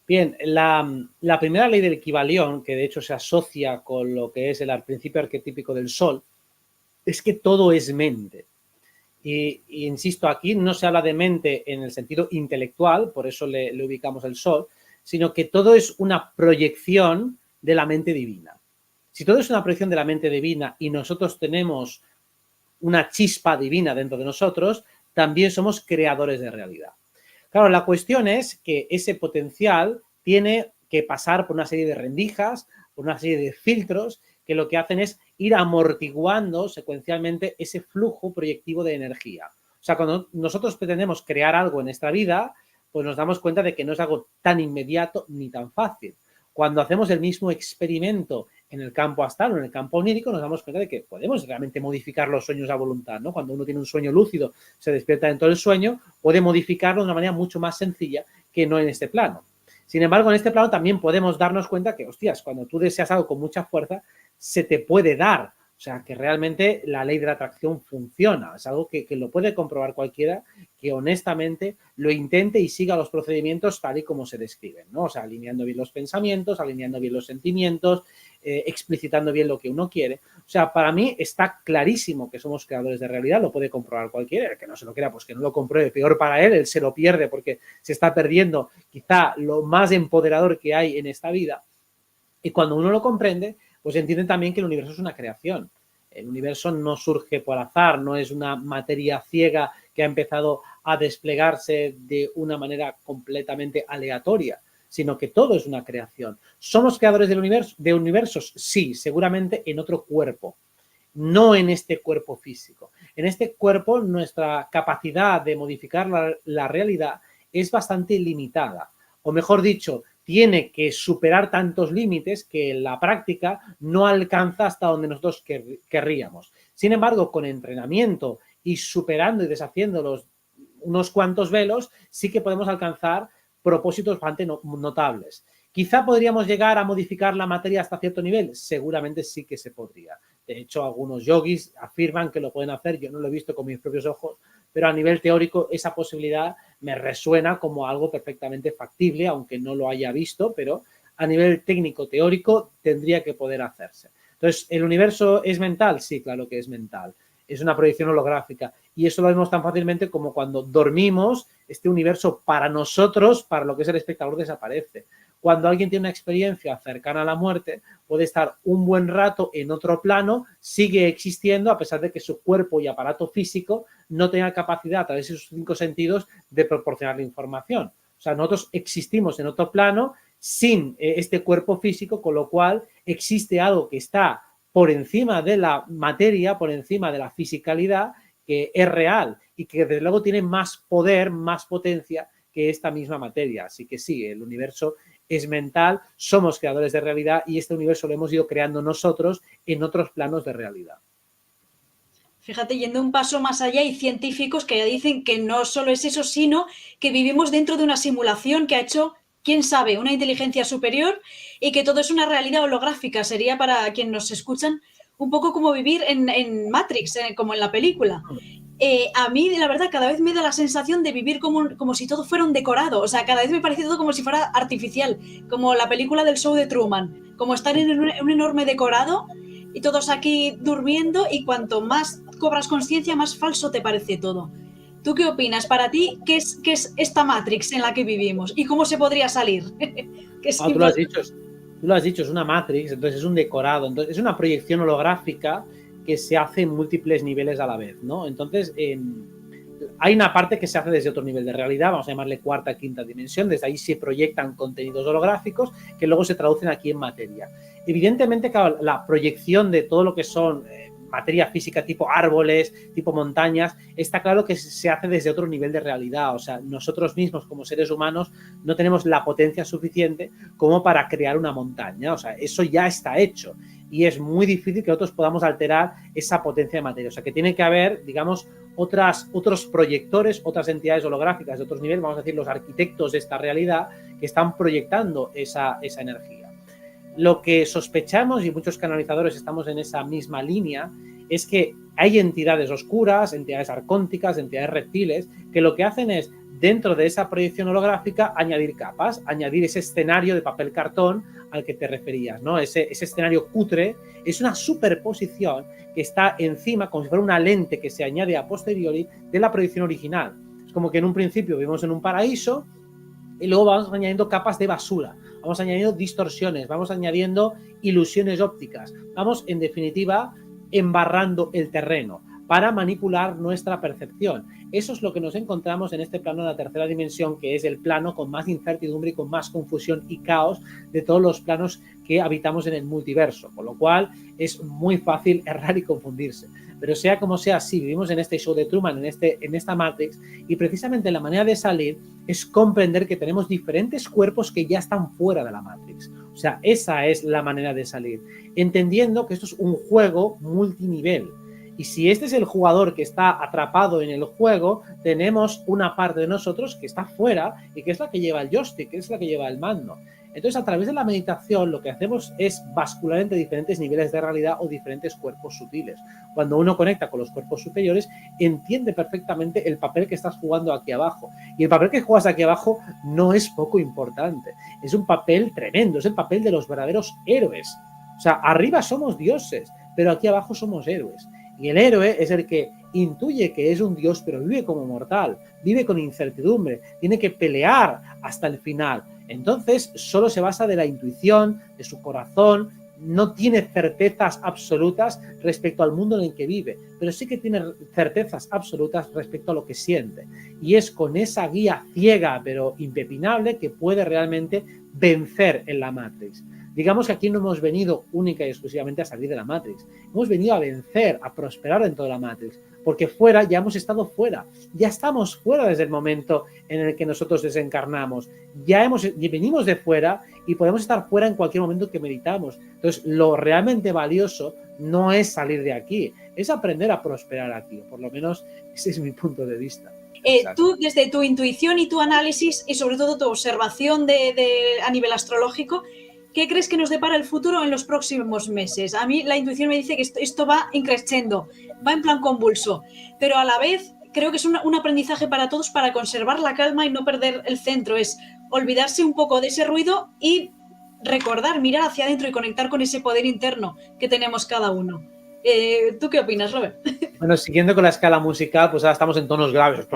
Bien, la primera ley del equivalión, que de hecho se asocia con lo que es el principio arquetípico del Sol, es que todo es mente. Y insisto, aquí no se habla de mente en el sentido intelectual, por eso le ubicamos el Sol, sino que todo es una proyección de la mente divina. Si todo es una proyección de la mente divina y nosotros tenemos una chispa divina dentro de nosotros, también somos creadores de realidad. Claro, la cuestión es que ese potencial tiene que pasar por una serie de rendijas, por una serie de filtros que lo que hacen es ir amortiguando secuencialmente ese flujo proyectivo de energía. O sea, cuando nosotros pretendemos crear algo en esta vida, pues nos damos cuenta de que no es algo tan inmediato ni tan fácil. Cuando hacemos el mismo experimento en el campo astral o en el campo onírico, nos damos cuenta de que podemos realmente modificar los sueños a voluntad, ¿no? Cuando uno tiene un sueño lúcido, se despierta dentro del sueño, puede modificarlo de una manera mucho más sencilla que no en este plano. Sin embargo, en este plano también podemos darnos cuenta que, hostias, cuando tú deseas algo con mucha fuerza, se te puede dar. O sea, que realmente la ley de la atracción funciona. Es algo que lo puede comprobar cualquiera que honestamente lo intente y siga los procedimientos tal y como se describen, ¿no? O sea, alineando bien los pensamientos, alineando bien los sentimientos, explicitando bien lo que uno quiere. O sea, para mí está clarísimo que somos creadores de realidad, lo puede comprobar cualquiera, el que no se lo crea, pues que no lo compruebe, peor para él se lo pierde porque se está perdiendo quizá lo más empoderador que hay en esta vida. Y cuando uno lo comprende, pues entiende también que el universo es una creación. El universo no surge por azar, no es una materia ciega que ha empezado a desplegarse de una manera completamente aleatoria, sino que todo es una creación. ¿Somos creadores del universo, de universos? Sí, seguramente en otro cuerpo, no en este cuerpo físico. En este cuerpo nuestra capacidad de modificar la realidad es bastante limitada. o mejor dicho, tiene que superar tantos límites que en la práctica no alcanza hasta donde nosotros querríamos. Sin embargo, con entrenamiento y superando y deshaciendo unos cuantos velos, sí que podemos alcanzar propósitos bastante notables. ¿Quizá podríamos llegar a modificar la materia hasta cierto nivel? Seguramente sí que se podría. De hecho, algunos yogis afirman que lo pueden hacer, yo no lo he visto con mis propios ojos, pero a nivel teórico esa posibilidad me resuena como algo perfectamente factible, aunque no lo haya visto, pero a nivel técnico teórico tendría que poder hacerse. Entonces, ¿el universo es mental? Sí, claro que es mental. Es una proyección holográfica y eso lo vemos tan fácilmente como cuando dormimos, este universo para nosotros, para lo que es el espectador, desaparece. Cuando alguien tiene una experiencia cercana a la muerte, puede estar un buen rato en otro plano, sigue existiendo a pesar de que su cuerpo y aparato físico no tenga capacidad a través de sus 5 sentidos de proporcionar la información. O sea, nosotros existimos en otro plano sin este cuerpo físico, con lo cual existe algo que está por encima de la materia, por encima de la fisicalidad, que es real y que desde luego tiene más poder, más potencia que esta misma materia. Así que sí, el universo es mental, somos creadores de realidad y este universo lo hemos ido creando nosotros en otros planos de realidad. Fíjate, yendo un paso más allá, hay científicos que ya dicen que no solo es eso, sino que vivimos dentro de una simulación que ha hecho, quién sabe, una inteligencia superior y que todo es una realidad holográfica. Sería para quienes nos escuchan un poco como vivir en Matrix, como en la película. A mí, la verdad, cada vez me da la sensación de vivir como si todo fuera un decorado. O sea, cada vez me parece todo como si fuera artificial, como la película del show de Truman, como estar en un enorme decorado y todos aquí durmiendo y cuanto más cobras conciencia, más falso te parece todo. ¿Tú qué opinas? Para ti, qué es esta Matrix en la que vivimos? ¿Y cómo se podría salir? Tú lo has dicho, es una Matrix, entonces es un decorado, entonces es una proyección holográfica que se hace en múltiples niveles a la vez, ¿no? Entonces, hay una parte que se hace desde otro nivel de realidad, vamos a llamarle cuarta, quinta dimensión, desde ahí se proyectan contenidos holográficos que luego se traducen aquí en materia. Evidentemente, claro, la proyección de todo lo que son materia física tipo árboles, tipo montañas, está claro que se hace desde otro nivel de realidad. O sea, nosotros mismos como seres humanos no tenemos la potencia suficiente como para crear una montaña. O sea, eso ya está hecho y es muy difícil que nosotros podamos alterar esa potencia de materia. O sea, que tiene que haber, digamos, otros proyectores, otras entidades holográficas de otros niveles, vamos a decir, los arquitectos de esta realidad que están proyectando esa energía. Lo que sospechamos, y muchos canalizadores estamos en esa misma línea, es que hay entidades oscuras, entidades arcónticas, entidades reptiles, que lo que hacen es, dentro de esa proyección holográfica, añadir capas, añadir ese escenario de papel cartón al que te referías, ¿no? Ese escenario cutre es una superposición que está encima, como si fuera una lente que se añade a posteriori de la proyección original. Es como que en un principio vivimos en un paraíso y luego vamos añadiendo capas de basura, vamos añadiendo distorsiones, vamos añadiendo ilusiones ópticas, vamos, en definitiva, embarrando el terreno para manipular nuestra percepción. Eso es lo que nos encontramos en este plano de la tercera dimensión, que es el plano con más incertidumbre y con más confusión y caos de todos los planos que habitamos en el multiverso, con lo cual es muy fácil errar y confundirse. Pero sea como sea, sí, vivimos en este show de Truman, en esta Matrix, y precisamente la manera de salir es comprender que tenemos diferentes cuerpos que ya están fuera de la Matrix. O sea, esa es la manera de salir, entendiendo que esto es un juego multinivel. Y si este es el jugador que está atrapado en el juego, tenemos una parte de nosotros que está fuera y que es la que lleva el joystick, que es la que lleva el mando. Entonces, a través de la meditación, lo que hacemos es bascular entre diferentes niveles de realidad o diferentes cuerpos sutiles. Cuando uno conecta con los cuerpos superiores, entiende perfectamente el papel que estás jugando aquí abajo. Y el papel que juegas aquí abajo no es poco importante. Es un papel tremendo, es el papel de los verdaderos héroes. O sea, arriba somos dioses, pero aquí abajo somos héroes. Y el héroe es el que intuye que es un dios, pero vive como mortal, vive con incertidumbre, tiene que pelear hasta el final. Entonces, solo se basa de la intuición, de su corazón, no tiene certezas absolutas respecto al mundo en el que vive, pero sí que tiene certezas absolutas respecto a lo que siente. Y es con esa guía ciega, pero impepinable, que puede realmente vencer en la Matrix. Digamos que aquí no hemos venido única y exclusivamente a salir de la Matrix. Hemos venido a vencer, a prosperar dentro de la Matrix. porque fuera ya hemos estado fuera, ya estamos fuera desde el momento en el que nosotros desencarnamos, venimos de fuera y podemos estar fuera en cualquier momento que meditamos. Entonces, lo realmente valioso no es salir de aquí, es aprender a prosperar aquí, o por lo menos ese es mi punto de vista. Tú, desde tu intuición y tu análisis y sobre todo tu observación a nivel astrológico, ¿qué crees que nos depara el futuro en los próximos meses? A mí la intuición me dice que esto va increciendo, va en plan convulso, pero a la vez creo que es un aprendizaje para todos para conservar la calma y no perder el centro, es olvidarse un poco de ese ruido y recordar, mirar hacia adentro y conectar con ese poder interno que tenemos cada uno. ¿Tú qué opinas, Robert? Bueno, siguiendo con la escala musical, pues ahora estamos en tonos graves.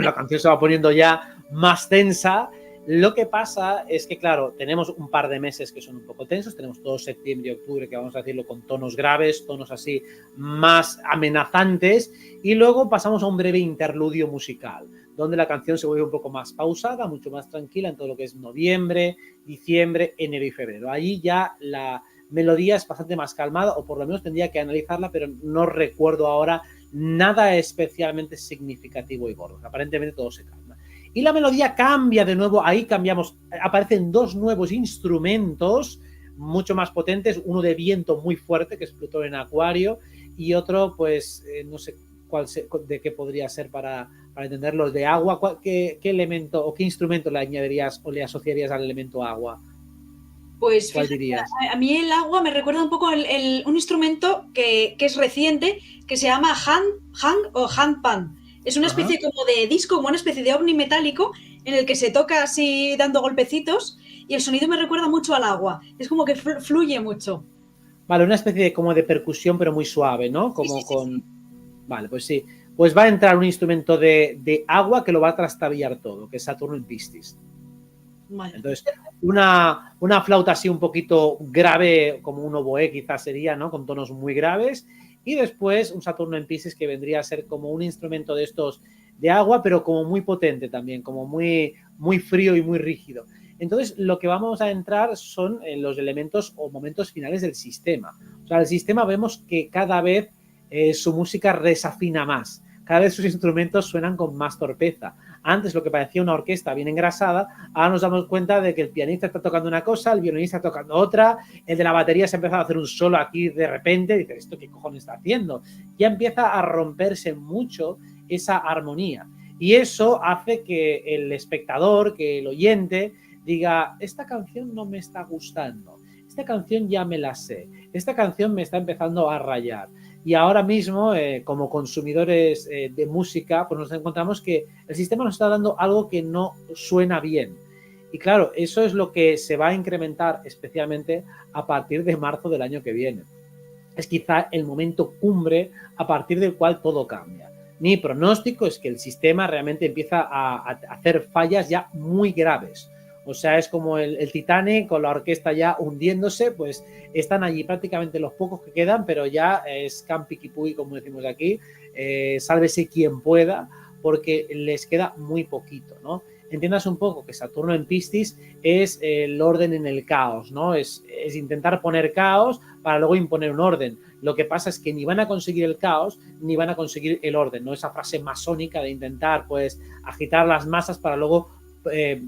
La canción se va poniendo ya más tensa. Lo que pasa es que, claro, tenemos un par de meses que son un poco tensos. Tenemos todo septiembre y octubre, que vamos a decirlo, con tonos graves, tonos así más amenazantes. Y luego pasamos a un breve interludio musical, donde la canción se vuelve un poco más pausada, mucho más tranquila en todo lo que es noviembre, diciembre, enero y febrero. Allí ya la melodía es bastante más calmada, o por lo menos tendría que analizarla, pero no recuerdo ahora nada especialmente significativo y gordo. Aparentemente todo se calma. Y la melodía cambia de nuevo, ahí cambiamos, aparecen dos nuevos instrumentos mucho más potentes, uno de viento muy fuerte, que es Plutón en Acuario, y otro, pues, no sé de qué podría ser para entenderlo, de agua. ¿Qué elemento o qué instrumento le añadirías o le asociarías al elemento agua? Pues ¿Cuál fíjate, dirías? a mí el agua me recuerda un poco un instrumento que es reciente, que se llama hang o handpan. Es una especie como de disco, como una especie de ovni metálico en el que se toca así dando golpecitos y el sonido me recuerda mucho al agua. Es como que fluye mucho. Vale, una especie de, como de percusión, pero muy suave, ¿no? Sí. Vale, pues sí. Pues va a entrar un instrumento de agua que lo va a trastabillar todo, que es Saturno en Piscis. Vale. Entonces, una flauta así un poquito grave, como un oboe quizás sería, ¿no? Con tonos muy graves. Y después un Saturno en Piscis que vendría a ser como un instrumento de estos de agua, pero como muy potente también, como muy, muy frío y muy rígido. Entonces, lo que vamos a entrar son los elementos o momentos finales del sistema. O sea, el sistema vemos que cada vez su música resafina más. Cada vez sus instrumentos suenan con más torpeza. Antes lo que parecía una orquesta bien engrasada, ahora nos damos cuenta de que el pianista está tocando una cosa, el violinista está tocando otra, el de la batería se ha empezado a hacer un solo aquí de repente, dice, ¿esto qué cojones está haciendo? Ya empieza a romperse mucho esa armonía. Y eso hace que el espectador, que el oyente, diga, esta canción no me está gustando, esta canción ya me la sé, esta canción me está empezando a rayar. Y ahora mismo, como consumidores de música, pues nos encontramos que el sistema nos está dando algo que no suena bien. Y claro, eso es lo que se va a incrementar especialmente a partir de marzo del año que viene. Es quizá el momento cumbre a partir del cual todo cambia. Mi pronóstico es que el sistema realmente empieza a hacer fallas ya muy graves. O sea, es como el Titanic con la orquesta ya hundiéndose, pues están allí prácticamente los pocos que quedan, pero ya es campi kipuy, como decimos aquí, sálvese quien pueda, porque les queda muy poquito, ¿no? Entiendas un poco que Saturno en Piscis es el orden en el caos, ¿no? Es intentar poner caos para luego imponer un orden. Lo que pasa es que ni van a conseguir el caos ni van a conseguir el orden, ¿no? Esa frase masónica de intentar, pues, agitar las masas para luego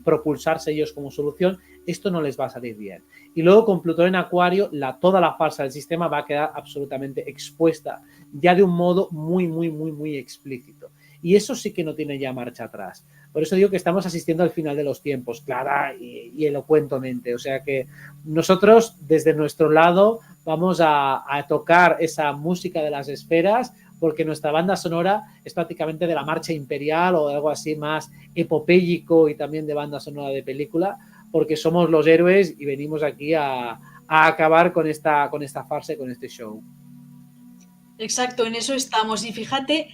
propulsarse ellos como solución, esto no les va a salir bien. Y luego con Plutón en Acuario, toda la farsa del sistema va a quedar absolutamente expuesta, ya de un modo muy, muy, muy, muy explícito. Y eso sí que no tiene ya marcha atrás. Por eso digo que estamos asistiendo al final de los tiempos, clara y elocuentemente. O sea que nosotros, desde nuestro lado, vamos a tocar esa música de las esferas, porque nuestra banda sonora es prácticamente de la marcha imperial o de algo así más epopéyico y también de banda sonora de película, porque somos los héroes y venimos aquí a acabar con esta farsa y con este show. Exacto, en eso estamos. Y fíjate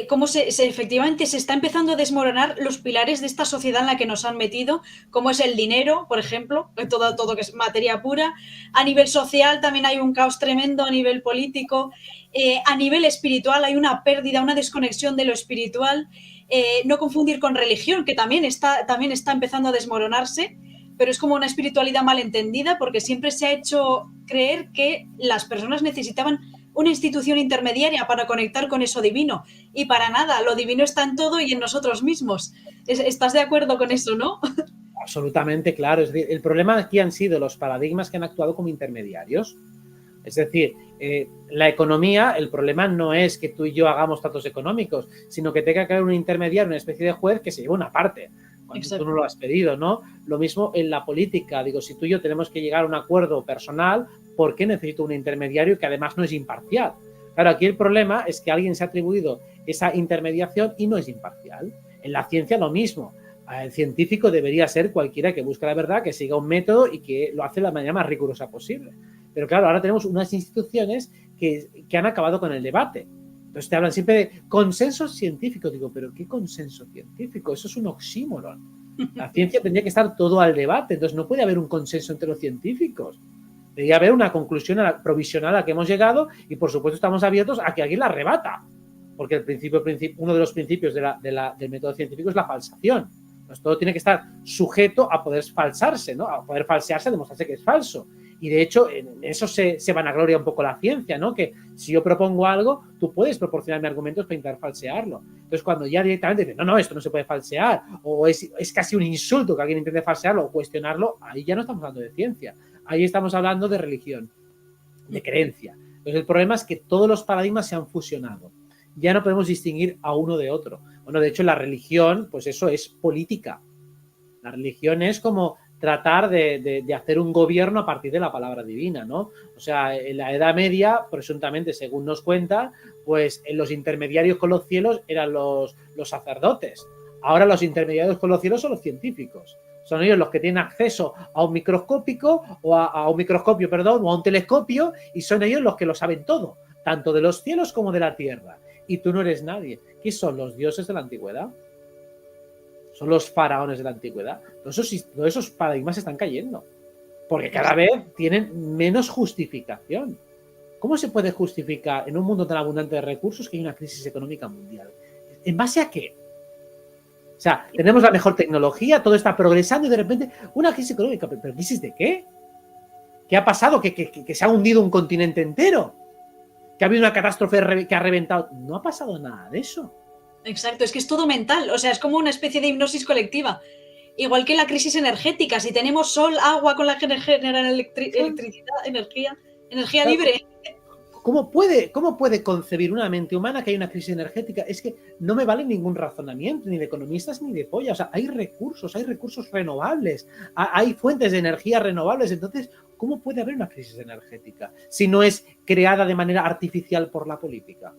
cómo efectivamente se está empezando a desmoronar los pilares de esta sociedad en la que nos han metido, como es el dinero, por ejemplo, todo que es materia pura. A nivel social también hay un caos tremendo, a nivel político. A nivel espiritual hay una pérdida, una desconexión de lo espiritual. No confundir con religión, que también está empezando a desmoronarse, pero es como una espiritualidad mal entendida porque siempre se ha hecho creer que las personas necesitaban una institución intermediaria para conectar con eso divino. Y para nada, lo divino está en todo y en nosotros mismos. ¿Estás de acuerdo con eso, no? Absolutamente, claro. Es decir, el problema aquí han sido los paradigmas que han actuado como intermediarios. Es decir, la economía, el problema no es que tú y yo hagamos tratos económicos, sino que tenga que haber un intermediario, una especie de juez que se lleve una parte, cuando tú no lo has pedido, ¿no? Lo mismo en la política. Digo, si tú y yo tenemos que llegar a un acuerdo personal, ¿por qué necesito un intermediario que además no es imparcial? Claro, aquí el problema es que alguien se ha atribuido esa intermediación y no es imparcial. En la ciencia lo mismo. El científico debería ser cualquiera que busque la verdad, que siga un método y que lo hace de la manera más rigurosa posible. Pero claro, ahora tenemos unas instituciones que han acabado con el debate. Entonces te hablan siempre de consenso científico. Digo, ¿pero qué consenso científico? Eso es un oxímoron. La ciencia tendría que estar todo al debate. Entonces no puede haber un consenso entre los científicos. Debería haber una conclusión provisional a la que hemos llegado y por supuesto estamos abiertos a que alguien la rebata. Porque uno de los principios del método científico es la falsación. Pues todo tiene que estar sujeto a poder falsarse, ¿no? A poder falsearse, demostrarse que es falso. Y de hecho, en eso se vanagloria un poco la ciencia, ¿no? Que si yo propongo algo, tú puedes proporcionarme argumentos para intentar falsearlo. Entonces, cuando ya directamente dicen, no, esto no se puede falsear, o es casi un insulto que alguien intente falsearlo o cuestionarlo, ahí ya no estamos hablando de ciencia. Ahí estamos hablando de religión, de creencia. Entonces, el problema es que todos los paradigmas se han fusionado. Ya no podemos distinguir a uno de otro. Bueno, de hecho, la religión, pues eso es política. La religión es como tratar de hacer un gobierno a partir de la palabra divina, ¿no? O sea, en la Edad Media, presuntamente, según nos cuenta, pues los intermediarios con los cielos eran los sacerdotes. Ahora los intermediarios con los cielos son los científicos. Son ellos los que tienen acceso a un microscopio, o a un telescopio, y son ellos los que lo saben todo, tanto de los cielos como de la tierra. Y tú no eres nadie. ¿Qué son los dioses de la antigüedad? Son los faraones de la antigüedad. Todos esos paradigmas están cayendo. Porque cada vez tienen menos justificación. ¿Cómo se puede justificar en un mundo tan abundante de recursos que hay una crisis económica mundial? ¿En base a qué? O sea, tenemos la mejor tecnología, todo está progresando y de repente una crisis económica. ¿Pero crisis de qué? ¿Qué ha pasado? ¿Que se ha hundido un continente entero? ¿Que ha habido una catástrofe que ha reventado? No ha pasado nada de eso. Exacto, es que es todo mental, o sea, es como una especie de hipnosis colectiva. Igual que la crisis energética, si tenemos sol, agua con la que generan electricidad, energía libre. ¿Cómo puede concebir una mente humana que hay una crisis energética? Es que no me vale ningún razonamiento, ni de economistas ni de polla. O sea, hay recursos renovables, hay fuentes de energía renovables. Entonces, ¿cómo puede haber una crisis energética si no es creada de manera artificial por la política?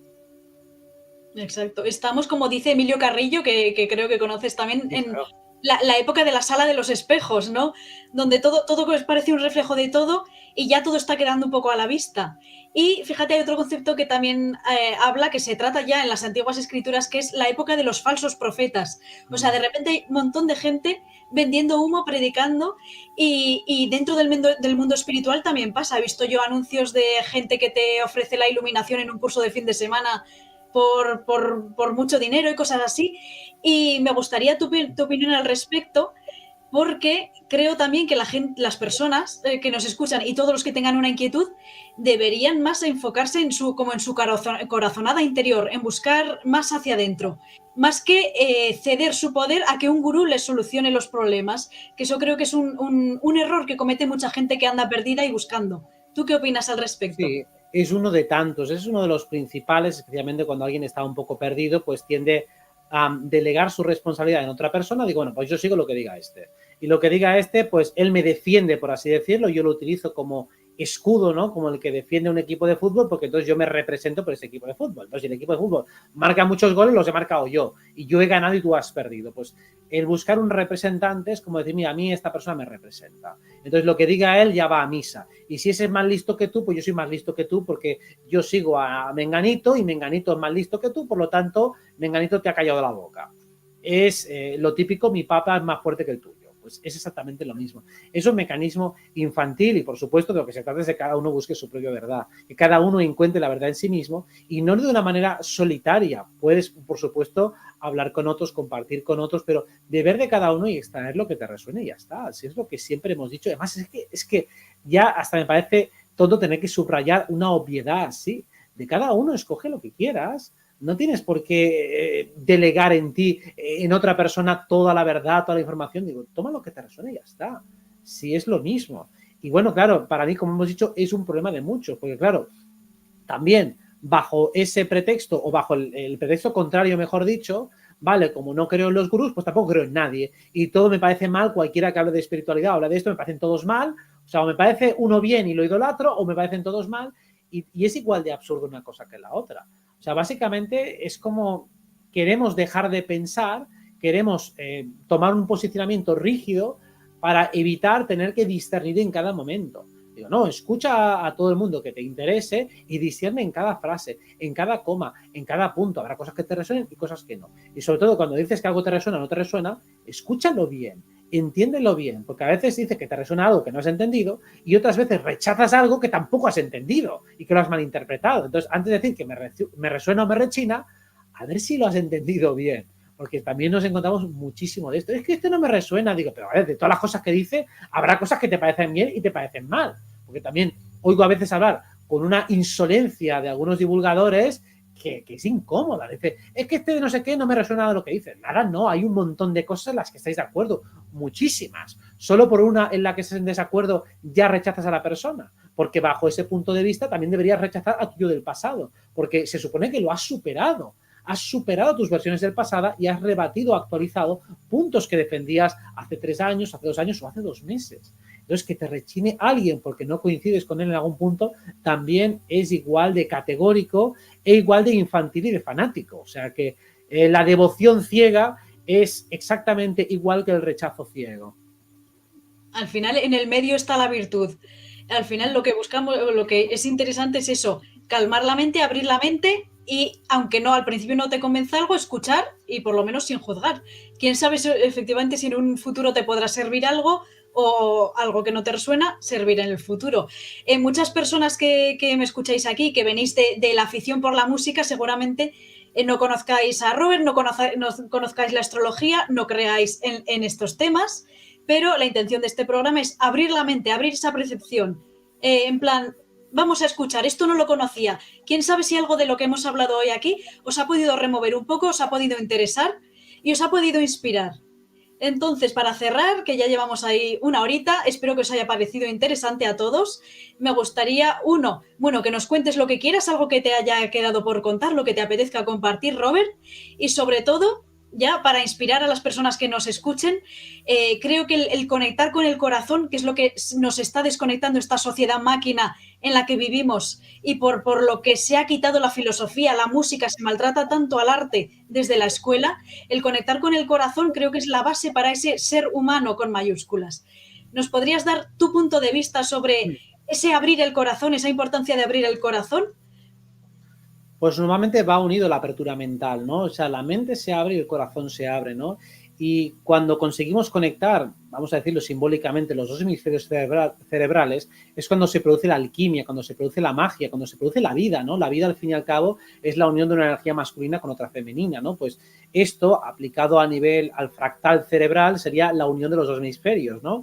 Exacto. Estamos, como dice Emilio Carrillo, que creo que conoces también, en la época de la sala de los espejos, ¿no? Donde todo parece un reflejo de todo y ya todo está quedando un poco a la vista. Y fíjate, hay otro concepto que también habla, que se trata ya en las antiguas escrituras, que es la época de los falsos profetas. O sea, de repente hay un montón de gente vendiendo humo, predicando, y dentro del mundo espiritual también pasa. He visto yo anuncios de gente que te ofrece la iluminación en un curso de fin de semana por mucho dinero y cosas así. Y me gustaría tu opinión al respecto, porque creo también que las personas que nos escuchan y todos los que tengan una inquietud deberían más enfocarse en su corazonada interior, en buscar más hacia adentro, más que ceder su poder a que un gurú les solucione los problemas, que eso creo que es un error que comete mucha gente que anda perdida y buscando. ¿Tú qué opinas al respecto? Sí, es uno de tantos, es uno de los principales, especialmente cuando alguien está un poco perdido, pues tiende a delegar su responsabilidad en otra persona. Digo, bueno, pues yo sigo lo que diga este. Y lo que diga este, pues él me defiende, por así decirlo, yo lo utilizo como escudo, ¿no? Como el que defiende un equipo de fútbol, porque entonces yo me represento por ese equipo de fútbol. Entonces, si el equipo de fútbol marca muchos goles, los he marcado yo. Y yo he ganado y tú has perdido. Pues el buscar un representante es como decir, mira, a mí esta persona me representa. Entonces, lo que diga él ya va a misa. Y si ese es más listo que tú, pues yo soy más listo que tú porque yo sigo a Menganito y Menganito es más listo que tú, por lo tanto, Menganito te ha callado la boca. Es lo típico, mi papa es más fuerte que el tuyo. Pues es exactamente lo mismo. Es un mecanismo infantil y, por supuesto, de lo que se trata es de que cada uno busque su propia verdad, que cada uno encuentre la verdad en sí mismo y no de una manera solitaria. Puedes, por supuesto, hablar con otros, compartir con otros, pero de ver de cada uno y extraer lo que te resuene y ya está. Así es lo que siempre hemos dicho. Además, es que ya hasta me parece tonto tener que subrayar una obviedad así. de cada uno escoge lo que quieras. No tienes por qué delegar en ti, en otra persona, toda la verdad, toda la información. Digo, toma lo que te resuene y ya está. Si es lo mismo. Y bueno, claro, para mí, como hemos dicho, es un problema de muchos, porque claro, también bajo ese pretexto o bajo el pretexto contrario, mejor dicho, vale, como no creo en los gurús, pues tampoco creo en nadie. Y todo me parece mal, cualquiera que hable de espiritualidad o habla de esto, me parecen todos mal. O sea, o me parece uno bien y lo idolatro, o me parecen todos mal. Y es igual de absurdo una cosa que la otra. O sea, básicamente es como queremos dejar de pensar, queremos tomar un posicionamiento rígido para evitar tener que discernir en cada momento. Digo, no, escucha a todo el mundo que te interese y discierne en cada frase, en cada coma, en cada punto. Habrá cosas que te resuenen y cosas que no. Y sobre todo cuando dices que algo te resuena o no te resuena, escúchalo bien, entiéndelo bien, porque a veces dices que te resuena algo que no has entendido y otras veces rechazas algo que tampoco has entendido y que lo has malinterpretado. Entonces, antes de decir que me resuena o me rechina, a ver si lo has entendido bien. Porque también nos encontramos muchísimo de esto. Es que esto no me resuena. Digo, pero a ver, de todas las cosas que dice, habrá cosas que te parecen bien y te parecen mal. Porque también oigo a veces hablar con una insolencia de algunos divulgadores que es incómoda. Dice, es que este de no sé qué no me resuena de lo que dice. Nada, no, hay un montón de cosas en las que estáis de acuerdo. Muchísimas. Solo por una en la que estés en desacuerdo ya rechazas a la persona. Porque bajo ese punto de vista también deberías rechazar a tuyo del pasado. Porque se supone que lo has superado. Has superado tus versiones del pasado y has rebatido, actualizado puntos que defendías hace 3 años, hace 2 años o hace 2 meses. Entonces, que te rechine alguien porque no coincides con él en algún punto también es igual de categórico e igual de infantil y de fanático. O sea que la devoción ciega es exactamente igual que el rechazo ciego. Al final, en el medio está la virtud. Al final, lo que buscamos, lo que es interesante es eso, calmar la mente, abrir la mente y, aunque no al principio no te convenza algo, escuchar y por lo menos sin juzgar. Quién sabe efectivamente si en un futuro te podrá servir algo o algo que no te resuena, servir en el futuro. Muchas personas que me escucháis aquí, que venís de la afición por la música, seguramente no conozcáis a Robert, no conozcáis la astrología, no creáis en estos temas, pero la intención de este programa es abrir la mente, abrir esa percepción. En plan, vamos a escuchar, esto no lo conocía. ¿Quién sabe si algo de lo que hemos hablado hoy aquí os ha podido remover un poco, os ha podido interesar y os ha podido inspirar? Entonces, para cerrar, que ya llevamos ahí una horita, espero que os haya parecido interesante a todos. Me gustaría, que nos cuentes lo que quieras, algo que te haya quedado por contar, lo que te apetezca compartir, Robert, y sobre todo, ya para inspirar a las personas que nos escuchen, creo que el conectar con el corazón, que es lo que nos está desconectando esta sociedad máquina en la que vivimos y por lo que se ha quitado la filosofía, la música, se maltrata tanto al arte desde la escuela, el conectar con el corazón creo que es la base para ese ser humano con mayúsculas. ¿Nos podrías dar tu punto de vista sobre ese abrir el corazón, esa importancia de abrir el corazón? Pues normalmente va unido la apertura mental, ¿no? O sea, la mente se abre y el corazón se abre, ¿no? Y cuando conseguimos conectar, vamos a decirlo simbólicamente, los dos hemisferios cerebrales, es cuando se produce la alquimia, cuando se produce la magia, cuando se produce la vida, ¿no? La vida, al fin y al cabo, es la unión de una energía masculina con otra femenina, ¿no? Pues esto, aplicado a nivel al fractal cerebral, sería la unión de los dos hemisferios, ¿no?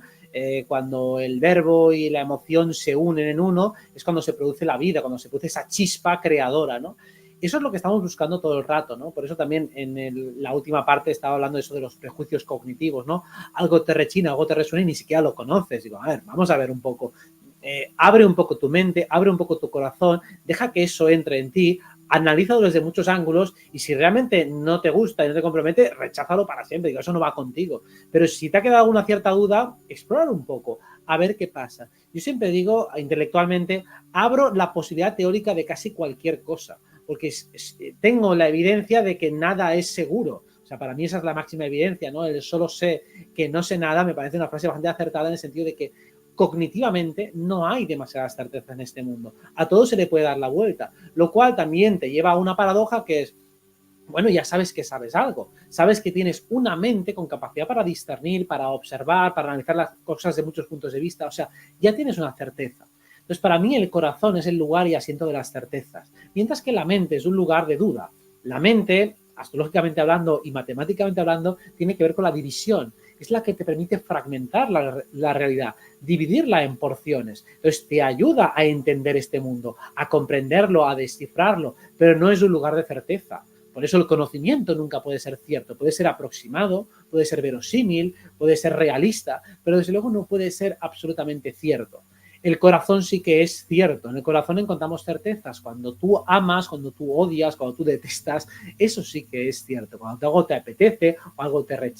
Cuando el verbo y la emoción se unen en uno, es cuando se produce la vida, cuando se produce esa chispa creadora, ¿no? Eso es lo que estamos buscando todo el rato, ¿no? Por eso también en la última parte estaba hablando de eso de los prejuicios cognitivos, ¿no? Algo te rechina, algo te resuena y ni siquiera lo conoces. Digo, a ver, vamos a ver un poco. Abre un poco tu mente, abre un poco tu corazón, deja que eso entre en ti, analízalo desde muchos ángulos y si realmente no te gusta y no te compromete, recházalo para siempre. Digo, eso no va contigo. Pero si te ha quedado alguna cierta duda, explóralo un poco, a ver qué pasa. Yo siempre digo, intelectualmente, abro la posibilidad teórica de casi cualquier cosa, porque tengo la evidencia de que nada es seguro. O sea, para mí esa es la máxima evidencia, ¿no? El solo sé que no sé nada me parece una frase bastante acertada en el sentido de que cognitivamente no hay demasiadas certezas en este mundo. A todo se le puede dar la vuelta, lo cual también te lleva a una paradoja que es, bueno, ya sabes que sabes algo, sabes que tienes una mente con capacidad para discernir, para observar, para analizar las cosas de muchos puntos de vista, o sea, ya tienes una certeza. Entonces, para mí el corazón es el lugar y asiento de las certezas, mientras que la mente es un lugar de duda. La mente astrológicamente hablando y matemáticamente hablando, tiene que ver con la división. Es la que te permite fragmentar la realidad, dividirla en porciones. Entonces te ayuda a entender este mundo, a comprenderlo, a descifrarlo, pero no es un lugar de certeza. Por eso el conocimiento nunca puede ser cierto, puede ser aproximado, puede ser verosímil, puede ser realista, pero desde luego no puede ser absolutamente cierto. El corazón sí que es cierto, en el corazón encontramos certezas, cuando tú amas, cuando tú odias, cuando tú detestas, eso sí que es cierto, cuando algo te apetece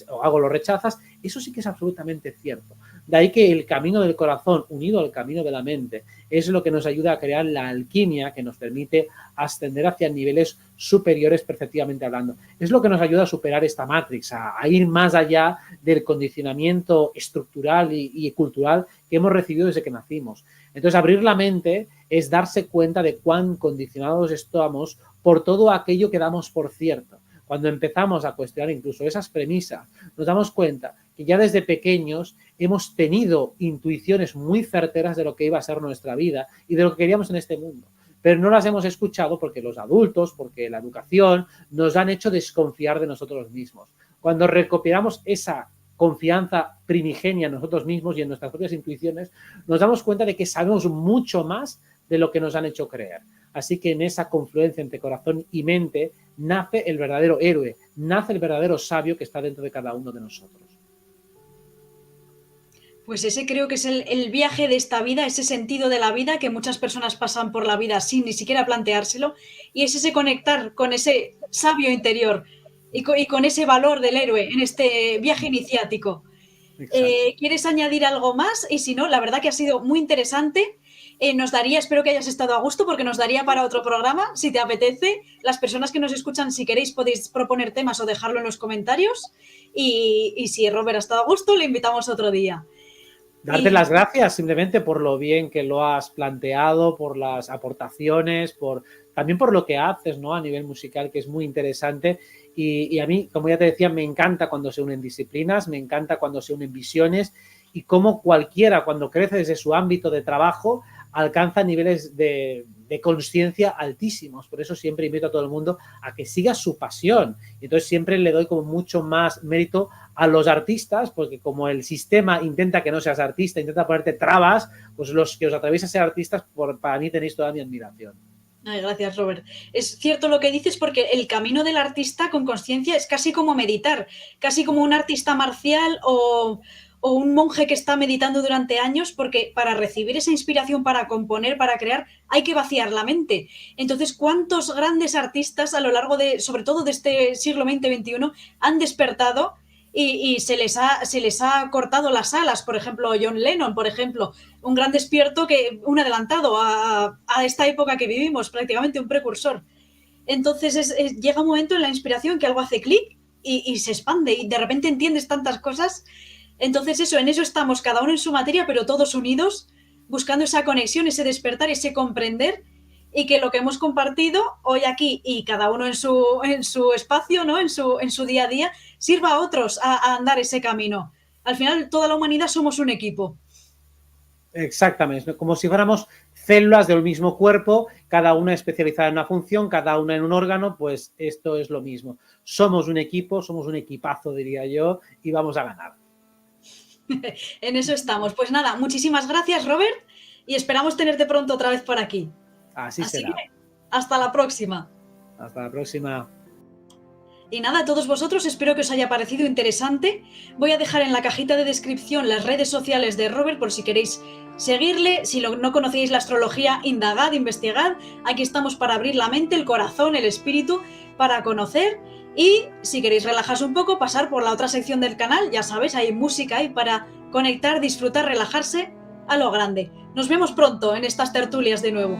o algo lo rechazas, eso sí que es absolutamente cierto. De ahí que el camino del corazón unido al camino de la mente es lo que nos ayuda a crear la alquimia que nos permite ascender hacia niveles superiores perceptivamente hablando. Es lo que nos ayuda a superar esta matrix, a ir más allá del condicionamiento estructural y cultural que hemos recibido desde que nacimos. Entonces, abrir la mente es darse cuenta de cuán condicionados estamos por todo aquello que damos por cierto. Cuando empezamos a cuestionar incluso esas premisas, nos damos cuenta que ya desde pequeños hemos tenido intuiciones muy certeras de lo que iba a ser nuestra vida y de lo que queríamos en este mundo. Pero no las hemos escuchado porque los adultos, porque la educación nos han hecho desconfiar de nosotros mismos. Cuando recuperamos esa confianza primigenia en nosotros mismos y en nuestras propias intuiciones, nos damos cuenta de que sabemos mucho más de lo que nos han hecho creer. Así que en esa confluencia entre corazón y mente nace el verdadero héroe, nace el verdadero sabio que está dentro de cada uno de nosotros. Pues ese creo que es el viaje de esta vida, ese sentido de la vida que muchas personas pasan por la vida sin ni siquiera planteárselo, y es ese conectar con ese sabio interior y con ese valor del héroe en este viaje iniciático. Exacto. ¿Quieres añadir algo más? Y si no, la verdad que ha sido muy interesante. Nos daría, espero que hayas estado a gusto, porque nos daría para otro programa, si te apetece. Las personas que nos escuchan, si queréis, podéis proponer temas o dejarlo en los comentarios. Y si Robert ha estado a gusto, le invitamos otro día. Darte Y las gracias simplemente por lo bien que lo has planteado, por las aportaciones, también por lo que haces, ¿no? A nivel musical, que es muy interesante. Y a mí, como ya te decía, me encanta cuando se unen disciplinas, me encanta cuando se unen visiones y cómo cualquiera, cuando crece desde su ámbito de trabajo, alcanza niveles de conciencia altísimos. Por eso siempre invito a todo el mundo a que siga su pasión. Y entonces siempre le doy como mucho más mérito a los artistas, porque como el sistema intenta que no seas artista, intenta ponerte trabas, pues los que os atrevéis a ser artistas, para mí tenéis toda mi admiración. ay, gracias, Robert. Es cierto lo que dices, porque el camino del artista con conciencia es casi como meditar, casi como un artista marcial o un monje que está meditando durante años, porque para recibir esa inspiración, para componer, para crear, hay que vaciar la mente. Entonces, ¿cuántos grandes artistas a lo largo de, sobre todo de este siglo XX-XXI, han despertado y se les ha cortado las alas? Por ejemplo, John Lennon, por ejemplo, un gran despierto, un adelantado a esta época que vivimos, prácticamente un precursor. Entonces llega un momento en la inspiración que algo hace clic y se expande y de repente entiendes tantas cosas. Entonces eso, en eso estamos, cada uno en su materia, pero todos unidos, buscando esa conexión, ese despertar, ese comprender, y que lo que hemos compartido hoy aquí y cada uno en su espacio, ¿no? En su día a día, sirva a otros a andar ese camino. Al final, toda la humanidad somos un equipo. Exactamente, como si fuéramos células del mismo cuerpo, cada una especializada en una función, cada una en un órgano, pues esto es lo mismo. Somos un equipo, somos un equipazo, diría yo, y vamos a ganar. En eso estamos. Pues nada, muchísimas gracias, Robert, y esperamos tenerte pronto otra vez por aquí. Así Así que será. hasta la próxima. Hasta la próxima. Y nada, a todos vosotros, espero que os haya parecido interesante. Voy a dejar en la cajita de descripción las redes sociales de Robert por si queréis seguirle. Si no conocéis la astrología, indagad, investigad. Aquí estamos para abrir la mente, el corazón, el espíritu, para conocer. Y si queréis relajaros un poco, pasar por la otra sección del canal. Ya sabéis, hay música ahí para conectar, disfrutar, relajarse a lo grande. Nos vemos pronto en estas tertulias de nuevo.